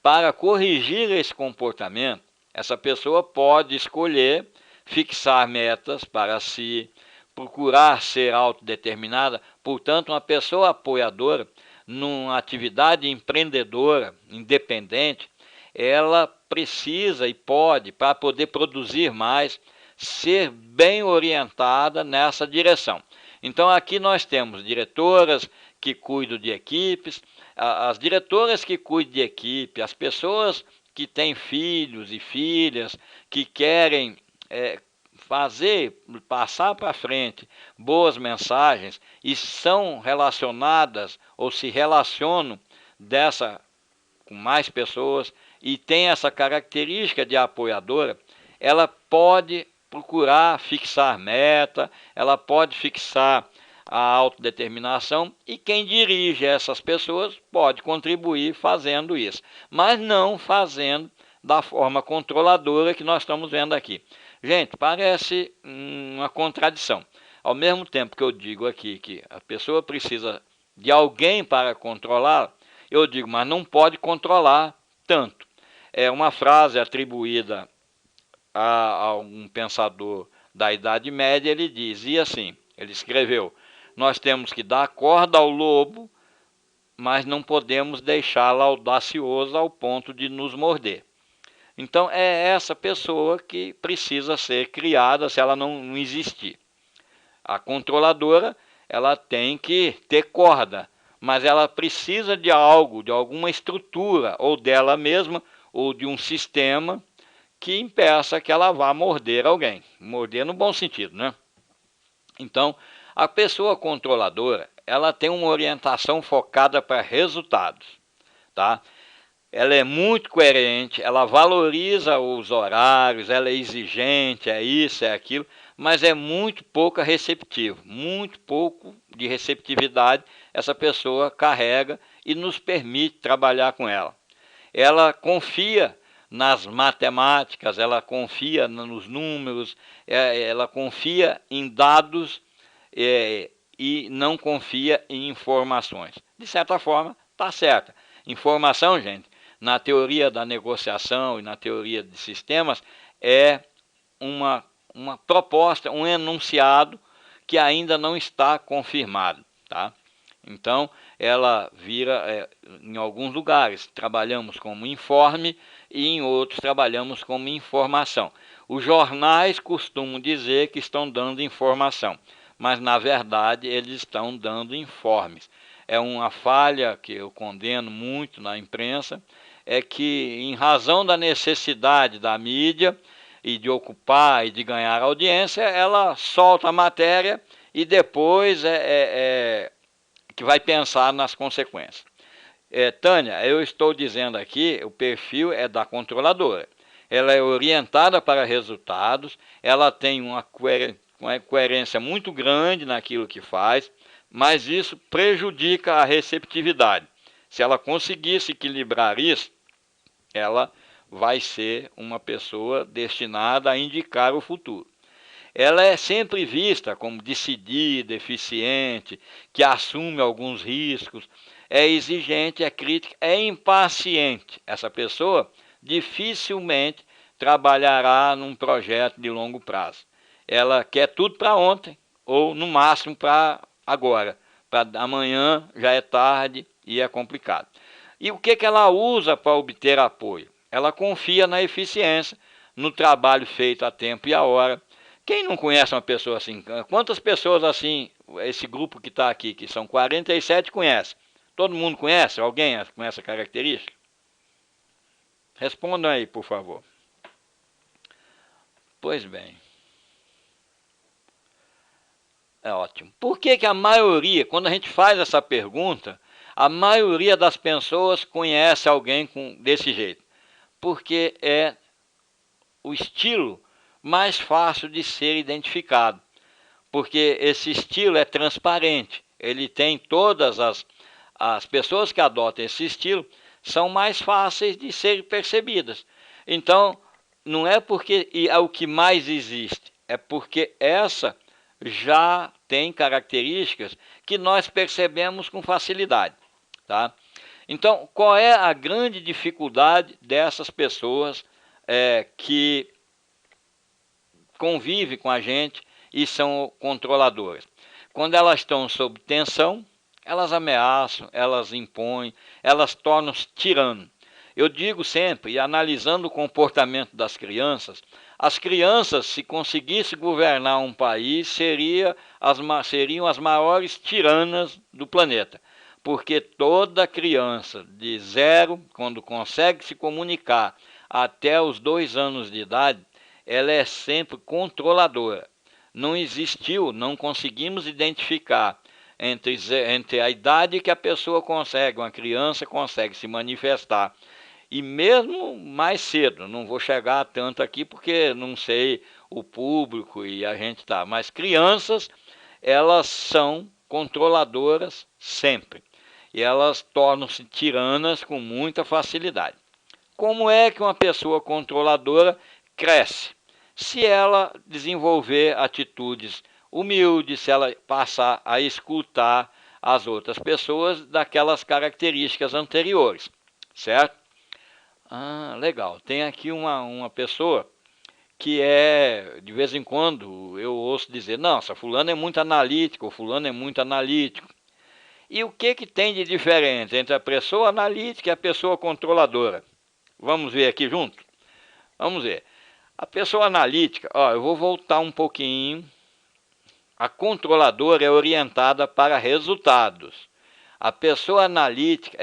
para corrigir esse comportamento, essa pessoa pode escolher fixar metas para si, procurar ser autodeterminada. Portanto, uma pessoa apoiadora, numa atividade empreendedora, independente, ela precisa e pode, para poder produzir mais, ser bem orientada nessa direção. Então, aqui nós temos diretoras que cuidam de equipes, as diretoras que cuidam de equipe, as pessoas que têm filhos e filhas, que querem passar para frente boas mensagens e são relacionadas ou se relacionam com mais pessoas e tem essa característica de apoiadora, ela pode procurar fixar meta, ela pode fixar a autodeterminação e quem dirige essas pessoas pode contribuir fazendo isso, mas não fazendo da forma controladora que nós estamos vendo aqui. Gente, parece uma contradição. Ao mesmo tempo que eu digo aqui que a pessoa precisa de alguém para controlar, eu digo, mas não pode controlar tanto. É uma frase atribuída a um pensador da Idade Média, ele dizia assim, ele escreveu: nós temos que dar corda ao lobo, mas não podemos deixá-la audaciosa ao ponto de nos morder. Então é essa pessoa que precisa ser criada se ela não existir. A controladora, ela tem que ter corda, mas ela precisa de algo, de alguma estrutura, ou dela mesma, ou de um sistema que impeça que ela vá morder alguém. Morder no bom sentido, né? Então, a pessoa controladora, ela tem uma orientação focada para resultados, tá? Ela é muito coerente, ela valoriza os horários, ela é exigente, é isso, é aquilo, mas é muito pouca receptiva, muito pouco de receptividade essa pessoa carrega e nos permite trabalhar com ela. Ela confia nas matemáticas, ela confia nos números, ela confia em dados e não confia em informações. De certa forma, está certa. Informação, gente, na teoria da negociação e na teoria de sistemas, é uma proposta, um enunciado que ainda não está confirmado, tá? Então, ela vira, em alguns lugares, trabalhamos como informe e em outros trabalhamos como informação. Os jornais costumam dizer que estão dando informação, mas, na verdade, eles estão dando informes. É uma falha que eu condeno muito na imprensa, é que, em razão da necessidade da mídia e de ocupar e de ganhar audiência, ela solta a matéria e depois que vai pensar nas consequências. Tânia, eu estou dizendo aqui, o perfil é da controladora. Ela é orientada para resultados, ela tem uma coerência muito grande naquilo que faz, mas isso prejudica a receptividade. Se ela conseguisse equilibrar isso, ela vai ser uma pessoa destinada a indicar o futuro. Ela é sempre vista como decidida, eficiente, que assume alguns riscos, é exigente, é crítica, é impaciente. Essa pessoa dificilmente trabalhará num projeto de longo prazo. Ela quer tudo para ontem, ou no máximo para agora. Para amanhã já é tarde e é complicado. E o que ela usa para obter apoio? Ela confia na eficiência, no trabalho feito a tempo e a hora. Quem não conhece uma pessoa assim? Quantas pessoas assim, esse grupo que está aqui, que são 47, conhece? Todo mundo conhece alguém com essa característica? Respondam aí, por favor. Pois bem. É ótimo. Por que que a maioria, quando a gente faz essa pergunta, a maioria das pessoas conhece alguém desse jeito? Porque é o estilo mais fácil de ser identificado. Porque esse estilo é transparente. Ele tem todas as pessoas que adotam esse estilo são mais fáceis de serem percebidas. Então, não é porque é o que mais existe, é porque essa já tem características que nós percebemos com facilidade, tá? Então, qual é a grande dificuldade dessas pessoas que convivem com a gente e são controladoras? Quando elas estão sob tensão, elas ameaçam, elas impõem, elas tornam-se tirano. Eu digo sempre, e analisando o comportamento das crianças, as crianças, se conseguissem governar um país, seriam as maiores tiranas do planeta. Porque toda criança de 0, quando consegue se comunicar até os 2 anos de idade, ela é sempre controladora. Não existiu, não conseguimos identificar entre a idade que a pessoa consegue, uma criança consegue se manifestar, e mesmo mais cedo, não vou chegar tanto aqui porque não sei o público e a gente tá, mas crianças, elas são controladoras sempre, e elas tornam-se tiranas com muita facilidade. Como é que uma pessoa controladora cresce? Se ela desenvolver atitudes humildes, se ela passar a escutar as outras pessoas daquelas características anteriores, certo? Ah, legal. Tem aqui uma pessoa que de vez em quando, eu ouço dizer, nossa, fulano é muito analítico, ou fulano é muito analítico. E o que tem de diferente entre a pessoa analítica e a pessoa controladora? Vamos ver aqui junto? Vamos ver. A pessoa analítica, ó, eu vou voltar um pouquinho. A controladora é orientada para resultados. A pessoa analítica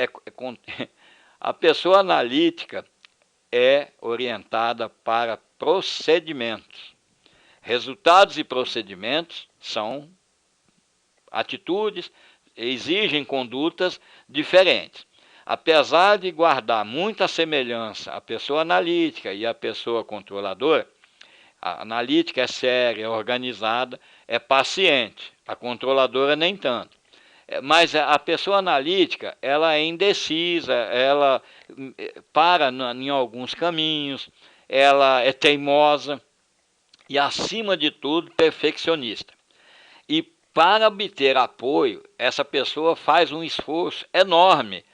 a pessoa analítica é orientada para procedimentos. Resultados e procedimentos são atitudes, exigem condutas diferentes. Apesar de guardar muita semelhança a pessoa analítica e a pessoa controladora, a analítica é séria, é organizada, é paciente. A controladora nem tanto. Mas a pessoa analítica, ela é indecisa, ela para em alguns caminhos, ela é teimosa e, acima de tudo, perfeccionista. E para obter apoio, essa pessoa faz um esforço enorme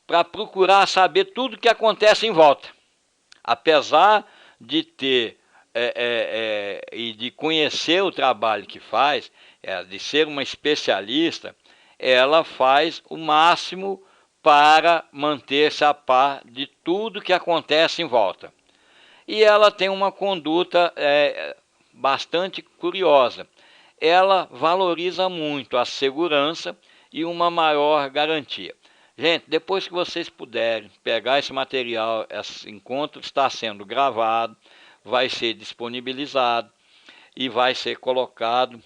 para procurar saber tudo o que acontece em volta. Apesar de ter e de conhecer o trabalho que faz, de ser uma especialista, ela faz o máximo para manter-se a par de tudo que acontece em volta. E ela tem uma conduta bastante curiosa. Ela valoriza muito a segurança e uma maior garantia. Gente, depois que vocês puderem pegar esse material, esse encontro está sendo gravado, vai ser disponibilizado e vai ser colocado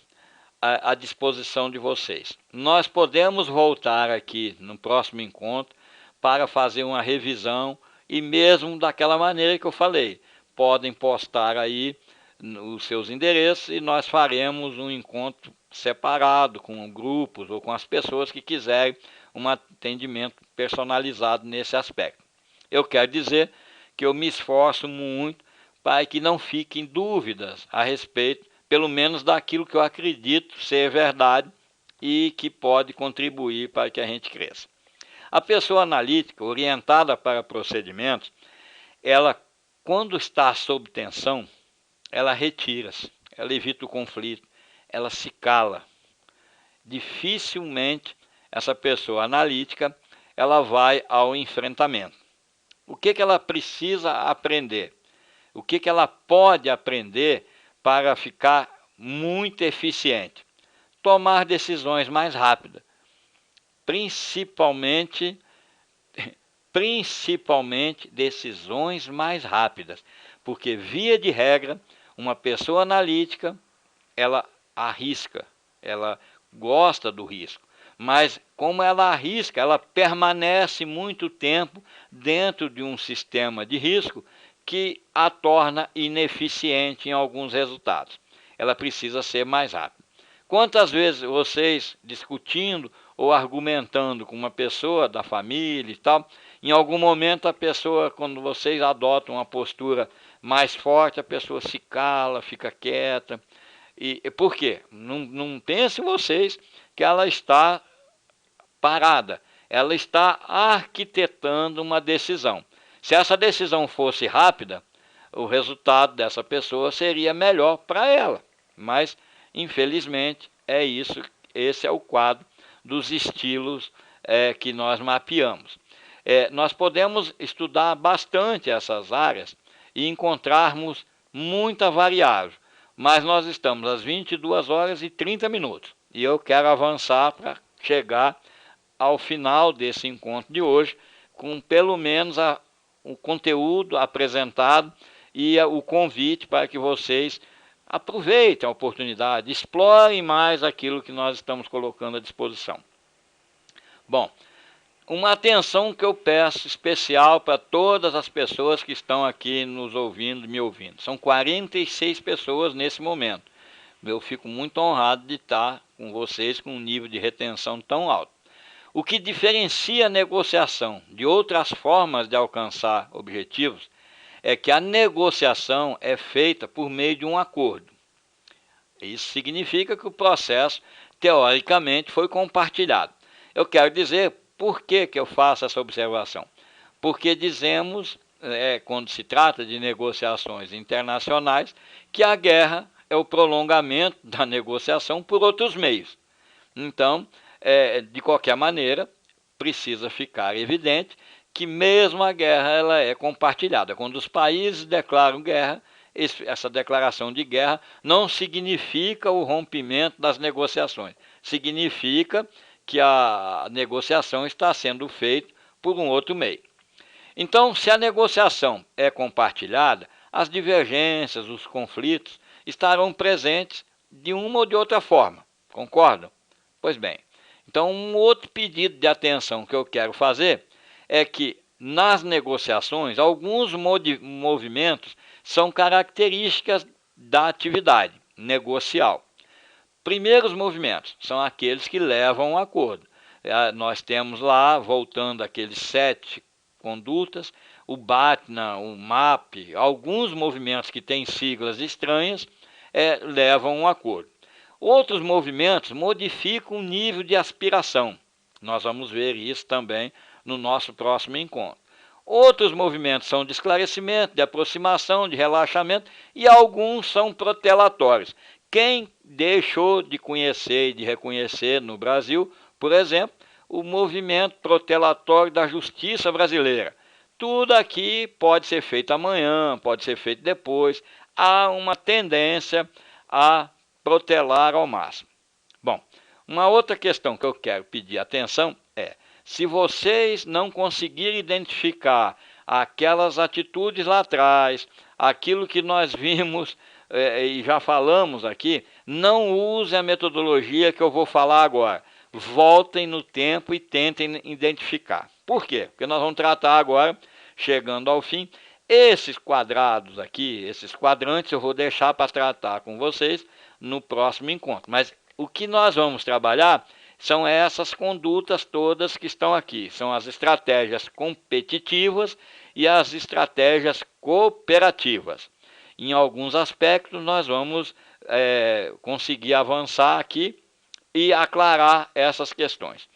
à disposição de vocês. Nós podemos voltar aqui no próximo encontro para fazer uma revisão e mesmo daquela maneira que eu falei. Podem postar aí os seus endereços e nós faremos um encontro separado com grupos ou com as pessoas que quiserem um atendimento personalizado nesse aspecto. Eu quero dizer que eu me esforço muito para que não fiquem dúvidas a respeito, pelo menos daquilo que eu acredito ser verdade e que pode contribuir para que a gente cresça. A pessoa analítica, orientada para procedimentos, ela, quando está sob tensão, ela retira-se, ela evita o conflito, ela se cala. Dificilmente essa pessoa analítica ela vai ao enfrentamento. O que ela precisa aprender? O que ela pode aprender para ficar muito eficiente? Tomar decisões mais rápidas. principalmente decisões mais rápidas, porque via de regra, uma pessoa analítica, ela arrisca, ela gosta do risco, mas como ela arrisca, ela permanece muito tempo dentro de um sistema de risco que a torna ineficiente em alguns resultados. Ela precisa ser mais rápida. Quantas vezes vocês discutindo ou argumentando com uma pessoa da família e tal, em algum momento a pessoa, quando vocês adotam uma postura mais forte, a pessoa se cala, fica quieta. E por quê? Não pensem vocês que ela está parada. Ela está arquitetando uma decisão. Se essa decisão fosse rápida, o resultado dessa pessoa seria melhor para ela. Mas, infelizmente, é isso. Esse é o quadro dos estilos que nós mapeamos. Nós podemos estudar bastante essas áreas e encontrarmos muita variável. Mas nós estamos às 22 horas e 30 minutos. E eu quero avançar para chegar ao final desse encontro de hoje, com pelo menos o conteúdo apresentado e o convite para que vocês aproveitem a oportunidade, explorem mais aquilo que nós estamos colocando à disposição. Bom, uma atenção que eu peço especial para todas as pessoas que estão aqui nos ouvindo, me ouvindo. São 46 pessoas nesse momento. Eu fico muito honrado de estar com vocês com um nível de retenção tão alto. O que diferencia a negociação de outras formas de alcançar objetivos é que a negociação é feita por meio de um acordo. Isso significa que o processo, teoricamente, foi compartilhado. Eu quero dizer por que eu faço essa observação. Porque dizemos, quando se trata de negociações internacionais, que a guerra é o prolongamento da negociação por outros meios. Então, de qualquer maneira, precisa ficar evidente que mesmo a guerra ela é compartilhada. Quando os países declaram guerra, essa declaração de guerra não significa o rompimento das negociações. Significa que a negociação está sendo feita por um outro meio. Então, se a negociação é compartilhada, as divergências, os conflitos estarão presentes de uma ou de outra forma. Concordam? Pois bem, então um outro pedido de atenção que eu quero fazer é que nas negociações, alguns movimentos são características da atividade negocial. Primeiros movimentos são aqueles que levam a um acordo. Nós temos lá, voltando àqueles 7 condutas, o BATNA, o MAP, alguns movimentos que têm siglas estranhas, levam a um acordo. Outros movimentos modificam o nível de aspiração. Nós vamos ver isso também no nosso próximo encontro. Outros movimentos são de esclarecimento, de aproximação, de relaxamento, e alguns são protelatórios. Quem deixou de conhecer e de reconhecer no Brasil, por exemplo, o movimento protelatório da justiça brasileira. Tudo aqui pode ser feito amanhã, pode ser feito depois. Há uma tendência a protelar ao máximo. Bom, uma outra questão que eu quero pedir atenção é: se vocês não conseguirem identificar aquelas atitudes lá atrás, aquilo que nós vimos e já falamos aqui, não use a metodologia que eu vou falar agora. Voltem no tempo e tentem identificar. Por quê? Porque nós vamos tratar agora, chegando ao fim, esses quadrados aqui, esses quadrantes, eu vou deixar para tratar com vocês no próximo encontro. Mas o que nós vamos trabalhar são essas condutas todas que estão aqui. São as estratégias competitivas e as estratégias cooperativas. Em alguns aspectos, nós vamos conseguir avançar aqui e aclarar essas questões.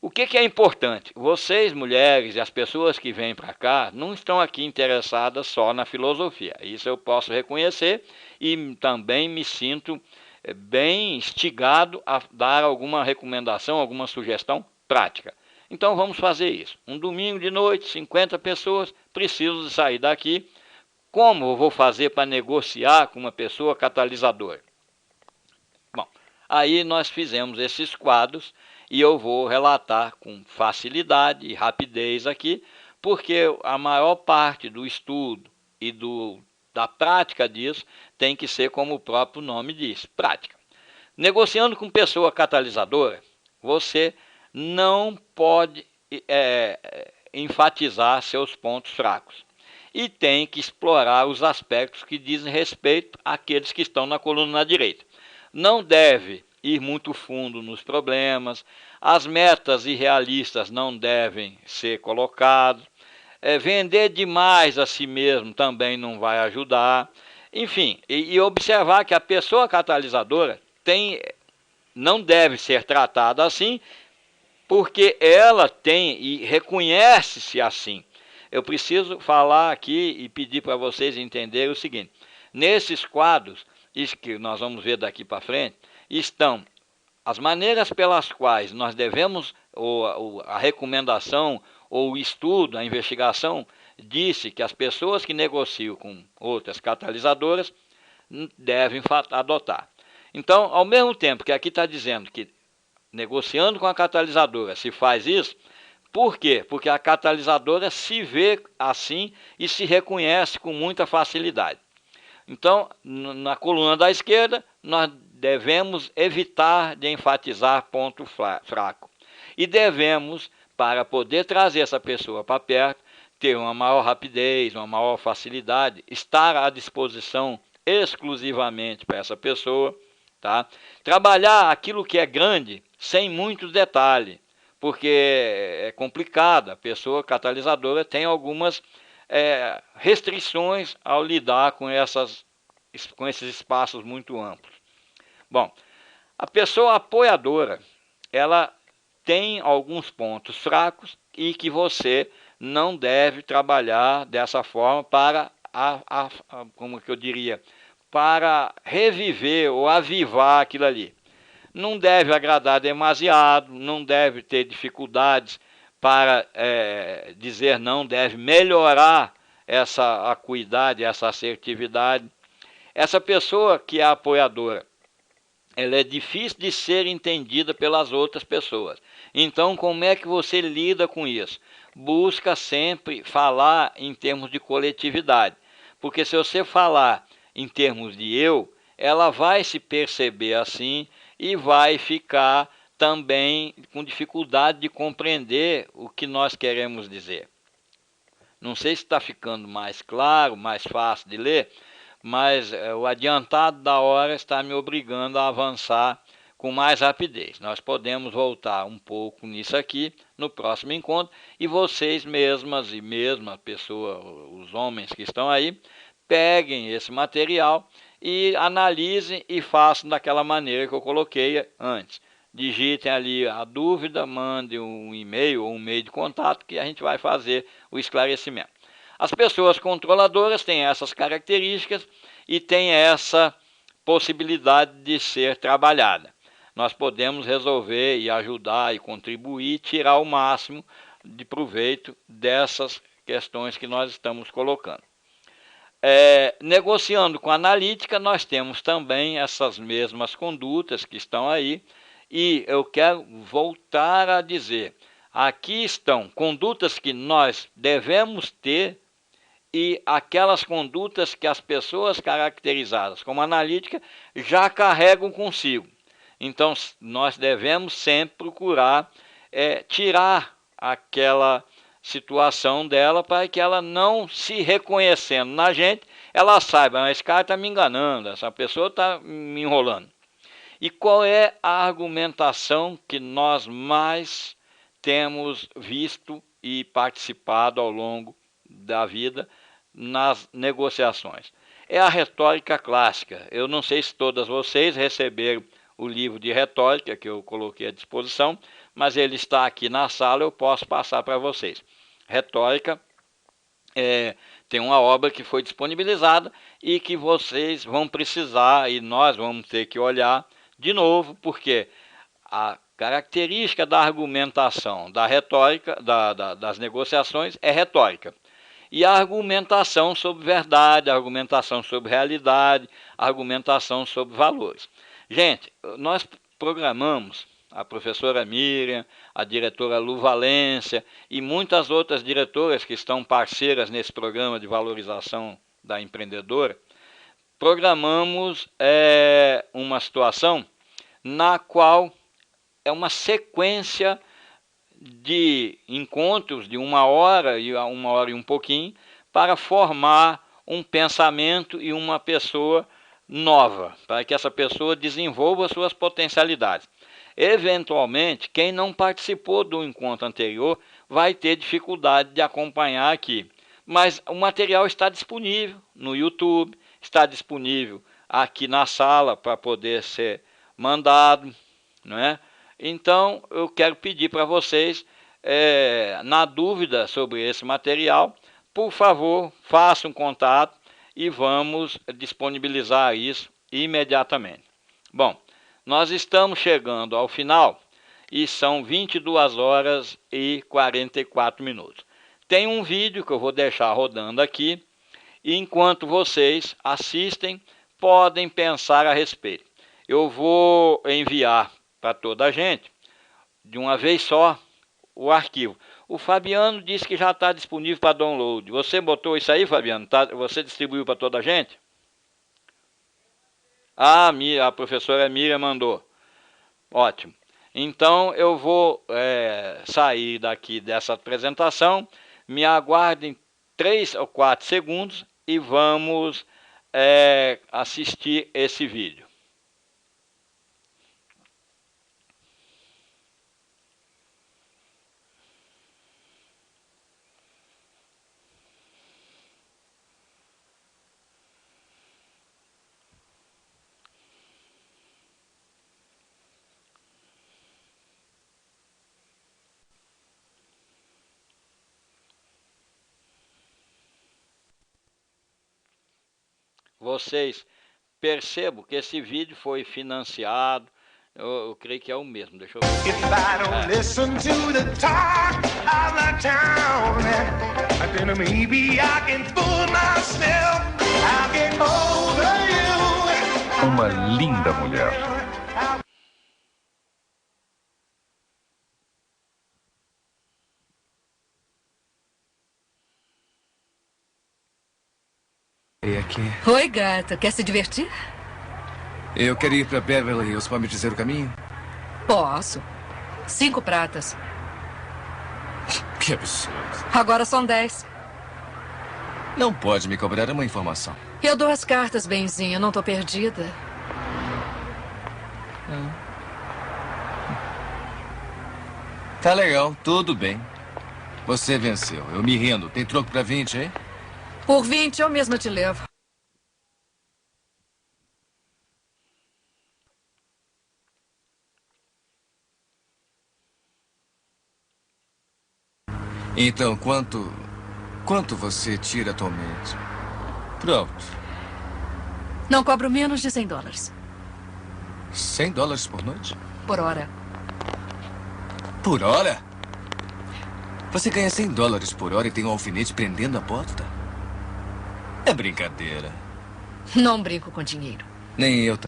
O que é importante? Vocês, mulheres, e as pessoas que vêm para cá, não estão aqui interessadas só na filosofia. Isso eu posso reconhecer e também me sinto bem instigado a dar alguma recomendação, alguma sugestão prática. Então vamos fazer isso. Um domingo de noite, 50 pessoas, preciso sair daqui. Como eu vou fazer para negociar com uma pessoa catalisadora? Bom, aí nós fizemos esses quadros e eu vou relatar com facilidade e rapidez aqui, porque a maior parte do estudo e da prática disso tem que ser como o próprio nome diz, prática. Negociando com pessoa catalisadora, você não pode enfatizar seus pontos fracos e tem que explorar os aspectos que dizem respeito àqueles que estão na coluna direita. Não deve ir muito fundo nos problemas, as metas irrealistas não devem ser colocadas, vender demais a si mesmo também não vai ajudar, enfim, e observar que a pessoa catalisadora não deve ser tratada assim, porque ela tem e reconhece-se assim. Eu preciso falar aqui e pedir para vocês entenderem o seguinte: nesses quadros, isso que nós vamos ver daqui para frente, estão as maneiras pelas quais nós devemos, ou a recomendação, ou o estudo, a investigação, disse que as pessoas que negociam com outras catalisadoras devem adotar. Então, ao mesmo tempo que aqui está dizendo que negociando com a catalisadora se faz isso, por quê? Porque a catalisadora se vê assim e se reconhece com muita facilidade. Então, na coluna da esquerda, nós devemos evitar de enfatizar ponto fraco. E devemos, para poder trazer essa pessoa para perto, ter uma maior rapidez, uma maior facilidade, estar à disposição exclusivamente para essa pessoa, tá? Trabalhar aquilo que é grande sem muito detalhe, porque é complicado, a pessoa catalisadora tem algumas restrições ao lidar com esses espaços muito amplos. Bom, a pessoa apoiadora, ela tem alguns pontos fracos e que você não deve trabalhar dessa forma para, como que eu diria, para reviver ou avivar aquilo ali. Não deve agradar demasiado, não deve ter dificuldades para dizer não, deve melhorar essa acuidade, essa assertividade. Essa pessoa que é apoiadora, ela é difícil de ser entendida pelas outras pessoas. Então, como é que você lida com isso? Busca sempre falar em termos de coletividade, porque se você falar em termos de eu, ela vai se perceber assim e vai ficar também com dificuldade de compreender o que nós queremos dizer. Não sei se está ficando mais claro, mais fácil de ler, mas o adiantado da hora está me obrigando a avançar com mais rapidez. Nós podemos voltar um pouco nisso aqui no próximo encontro e vocês mesmas e mesmo a pessoa, os homens que estão aí, peguem esse material e analisem e façam daquela maneira que eu coloquei antes. Digitem ali a dúvida, mandem um e-mail ou um meio de contato que a gente vai fazer o esclarecimento. As pessoas controladoras têm essas características e têm essa possibilidade de ser trabalhada. Nós podemos resolver e ajudar e contribuir, tirar o máximo de proveito dessas questões que nós estamos colocando. Negociando com a analítica, nós temos também essas mesmas condutas que estão aí, e eu quero voltar a dizer, aqui estão condutas que nós devemos ter e aquelas condutas que as pessoas caracterizadas como analítica já carregam consigo. Então, nós devemos sempre procurar tirar aquela situação dela para que ela não se reconhecendo na gente, ela saiba, esse cara está me enganando, essa pessoa está me enrolando. E qual é a argumentação que nós mais temos visto e participado ao longo da vida nas negociações? É a retórica clássica. Eu não sei se todas vocês receberam o livro de retórica que eu coloquei à disposição, mas ele está aqui na sala, eu posso passar para vocês. Retórica tem uma obra que foi disponibilizada e que vocês vão precisar e nós vamos ter que olhar de novo, porque a característica da argumentação, da retórica, das negociações é retórica. E a argumentação sobre verdade, a argumentação sobre realidade, a argumentação sobre valores. Gente, nós programamos a professora Miriam, a diretora Lu Valência e muitas outras diretoras que estão parceiras nesse programa de valorização da empreendedora, programamos uma situação na qual é uma sequência de encontros de 1 hora e 1 hora e um pouquinho para formar um pensamento e uma pessoa nova, para que essa pessoa desenvolva suas potencialidades. Eventualmente, quem não participou do encontro anterior vai ter dificuldade de acompanhar aqui. Mas o material está disponível no YouTube, está disponível aqui na sala para poder ser mandado, não é? Então, eu quero pedir para vocês, na dúvida sobre esse material, por favor, façam contato e vamos disponibilizar isso imediatamente. Bom, nós estamos chegando ao final e são 22 horas e 44 minutos. Tem um vídeo que eu vou deixar rodando aqui e enquanto vocês assistem, podem pensar a respeito. Eu vou enviar para toda a gente, de uma vez só, o arquivo. O Fabiano disse que já está disponível para download. Você botou isso aí, Fabiano? Você distribuiu para toda a gente? Ah, a professora Miriam mandou. Ótimo. Então, eu vou sair daqui dessa apresentação. Me aguardem 3 ou 4 segundos e vamos assistir esse vídeo. Vocês percebam que esse vídeo foi financiado, eu creio que é o mesmo, deixa eu ver. If I don't listen to the talk of the town, then maybe I can fool myself, I'll get over you. Uma linda mulher. Aqui. Oi, gata. Quer se divertir? Eu quero ir para Beverly Hills. Pode me dizer o caminho? Posso. 5 pratas. Que absurdo. Agora são 10. Não pode me cobrar uma informação. Eu dou as cartas, benzinho. Não tô perdida. Tá legal. Tudo bem. Você venceu. Eu me rendo. Tem troco para 20, hein? Por 20, eu mesma te levo. Então, quanto você tira atualmente? Pronto. Não cobro menos de $100. $100 por noite? Por hora. Por hora? Você ganha $100 por hora e tem um alfinete prendendo a porta? É brincadeira. Não brinco com dinheiro. Nem eu.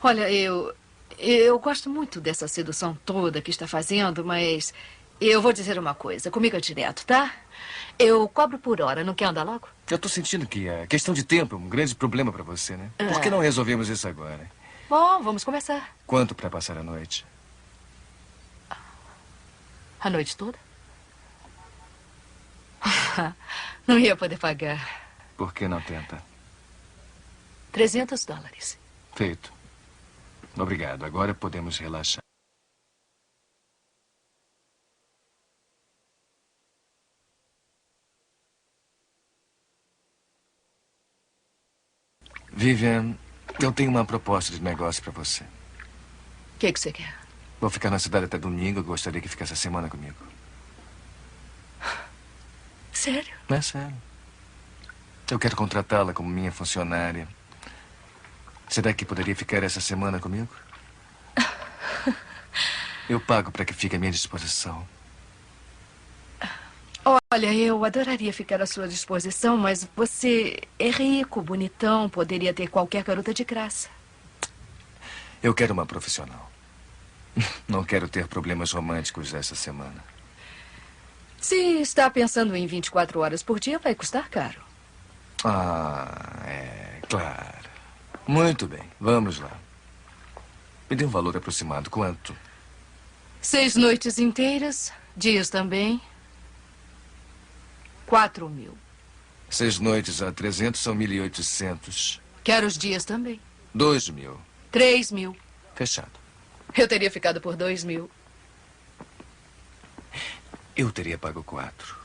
Olha, eu gosto muito dessa sedução toda que está fazendo, mas eu vou dizer uma coisa. Comigo é direto, tá? Eu cobro por hora. Não quer andar logo? Eu tô sentindo que a questão de tempo é um grande problema pra você, né? Por que não resolvemos isso agora? Bom, vamos começar. Quanto pra passar a noite? A noite toda? Não ia poder pagar. Por que não tenta? $300. Feito. Obrigado. Agora podemos relaxar. Vivian, eu tenho uma proposta de negócio pra você. O que você quer? Vou ficar na cidade até domingo. Eu gostaria que ficasse a semana comigo. Sério? É sério. Eu quero contratá-la como minha funcionária. Será que poderia ficar essa semana comigo? Eu pago para que fique à minha disposição. Olha, eu adoraria ficar à sua disposição, mas você é rico, bonitão, poderia ter qualquer garota de graça. Eu quero uma profissional. Não quero ter problemas românticos essa semana. Se está pensando em 24 horas por dia, vai custar caro. Ah, claro. Muito bem, vamos lá. Me dê um valor aproximado. Quanto? 6 noites inteiras, dias também. 4.000. 6 noites a 300 são 1.800. Quero os dias também. 2.000. 3.000. Fechado. Eu teria ficado por 2.000. Eu teria pago 4.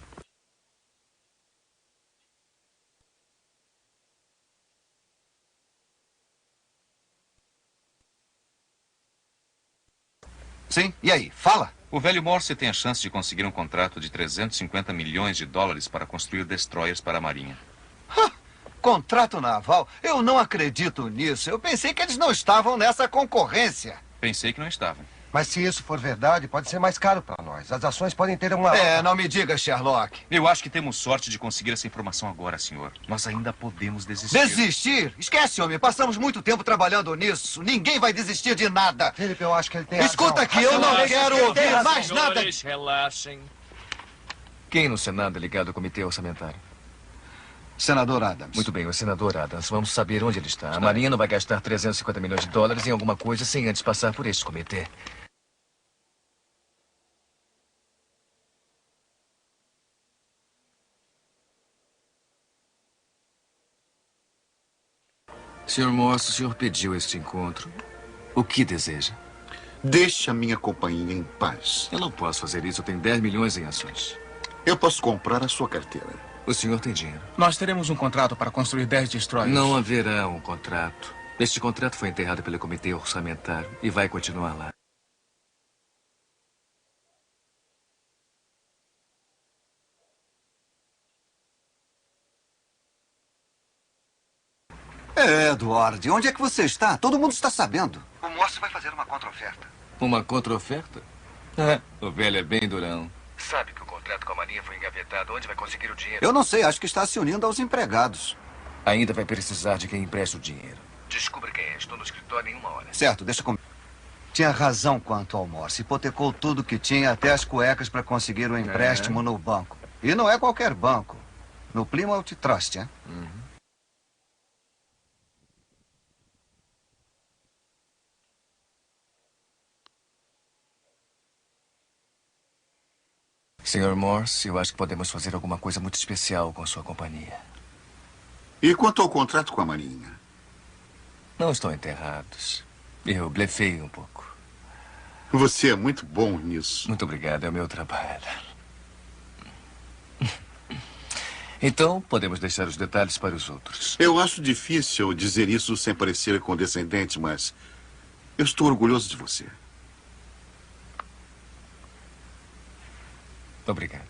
Sim, e aí? Fala! O velho Morse tem a chance de conseguir um contrato de 350 milhões de dólares para construir destroyers para a Marinha. Contrato naval? Eu não acredito nisso. Eu pensei que eles não estavam nessa concorrência. Pensei que não estavam. Mas se isso for verdade, pode ser mais caro para nós. As ações podem ter uma... Não me diga, Sherlock. Eu acho que temos sorte de conseguir essa informação agora, senhor. Nós ainda podemos desistir. Desistir? Esquece, homem. Passamos muito tempo trabalhando nisso. Ninguém vai desistir de nada. Felipe, eu acho que ele tem razão. Escuta aqui, eu não quero ouvir mais nada. Relaxem. Quem no Senado é ligado ao Comitê Orçamentário? Senador Adams. Muito bem, o senador Adams. Vamos saber onde ele está. A Marinha não vai gastar 350 milhões de dólares em alguma coisa sem antes passar por este comitê. Sr. Morse, o senhor pediu este encontro. O que deseja? Deixe a minha companhia em paz. Eu não posso fazer isso. Eu tenho 10 milhões em ações. Eu posso comprar a sua carteira. O senhor tem dinheiro. Nós teremos um contrato para construir 10 destroyers. Não haverá um contrato. Este contrato foi enterrado pelo Comitê Orçamentário e vai continuar lá. Edward, onde é que você está? Todo mundo está sabendo. O Morse vai fazer uma contra-oferta. Uma contra-oferta? O velho é bem durão. Sabe que o contrato com a Marinha foi engavetado. Onde vai conseguir o dinheiro? Eu não sei, acho que está se unindo aos empregados. Ainda vai precisar de quem empresta o dinheiro. Descubra quem é. Estou no escritório em 1 hora. Certo, deixa comigo. Tinha razão quanto ao Morse. Hipotecou tudo que tinha, até as cuecas, para conseguir um empréstimo no banco. E não é qualquer banco. No Plymouth Trust, hein? Sr. Morse, eu acho que podemos fazer alguma coisa muito especial com a sua companhia. E quanto ao contrato com a Marinha? Não estão enterrados. Eu blefei um pouco. Você é muito bom nisso. Muito obrigado, é o meu trabalho. Então, podemos deixar os detalhes para os outros. Eu acho difícil dizer isso sem parecer condescendente, mas eu estou orgulhoso de você. Obrigado.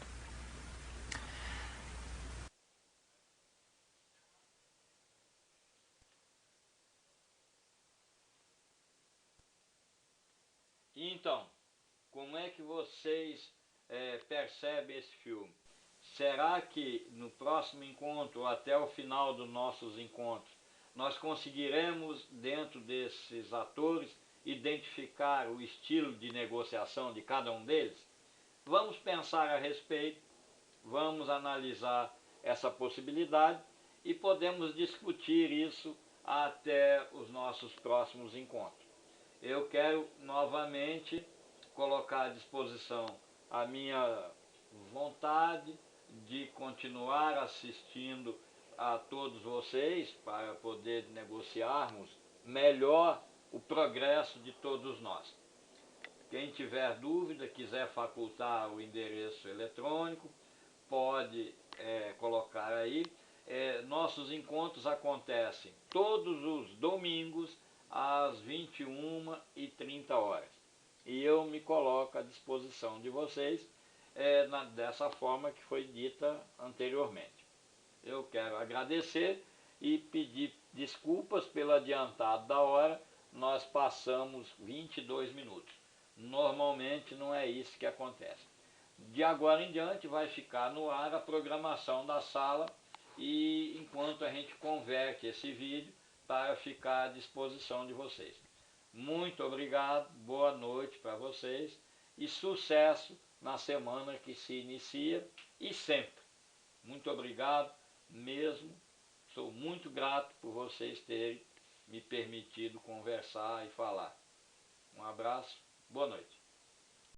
Então, como é que vocês percebem esse filme? Será que no próximo encontro, ou até o final dos nossos encontros, nós conseguiremos, dentro desses atores, identificar o estilo de negociação de cada um deles? Vamos pensar a respeito, vamos analisar essa possibilidade e podemos discutir isso até os nossos próximos encontros. Eu quero novamente colocar à disposição a minha vontade de continuar assistindo a todos vocês para poder negociarmos melhor o progresso de todos nós. Quem tiver dúvida, quiser facultar o endereço eletrônico, pode colocar aí. Nossos encontros acontecem todos os domingos às 21h30. E eu me coloco à disposição de vocês dessa forma que foi dita anteriormente. Eu quero agradecer e pedir desculpas pelo adiantado da hora. Nós passamos 22 minutos. Normalmente não é isso que acontece. De agora em diante vai ficar no ar a programação da sala e enquanto a gente converte esse vídeo para ficar à disposição de vocês. Muito obrigado, boa noite para vocês e sucesso na semana que se inicia e sempre. Muito obrigado mesmo, sou muito grato por vocês terem me permitido conversar e falar. Um abraço, boa noite.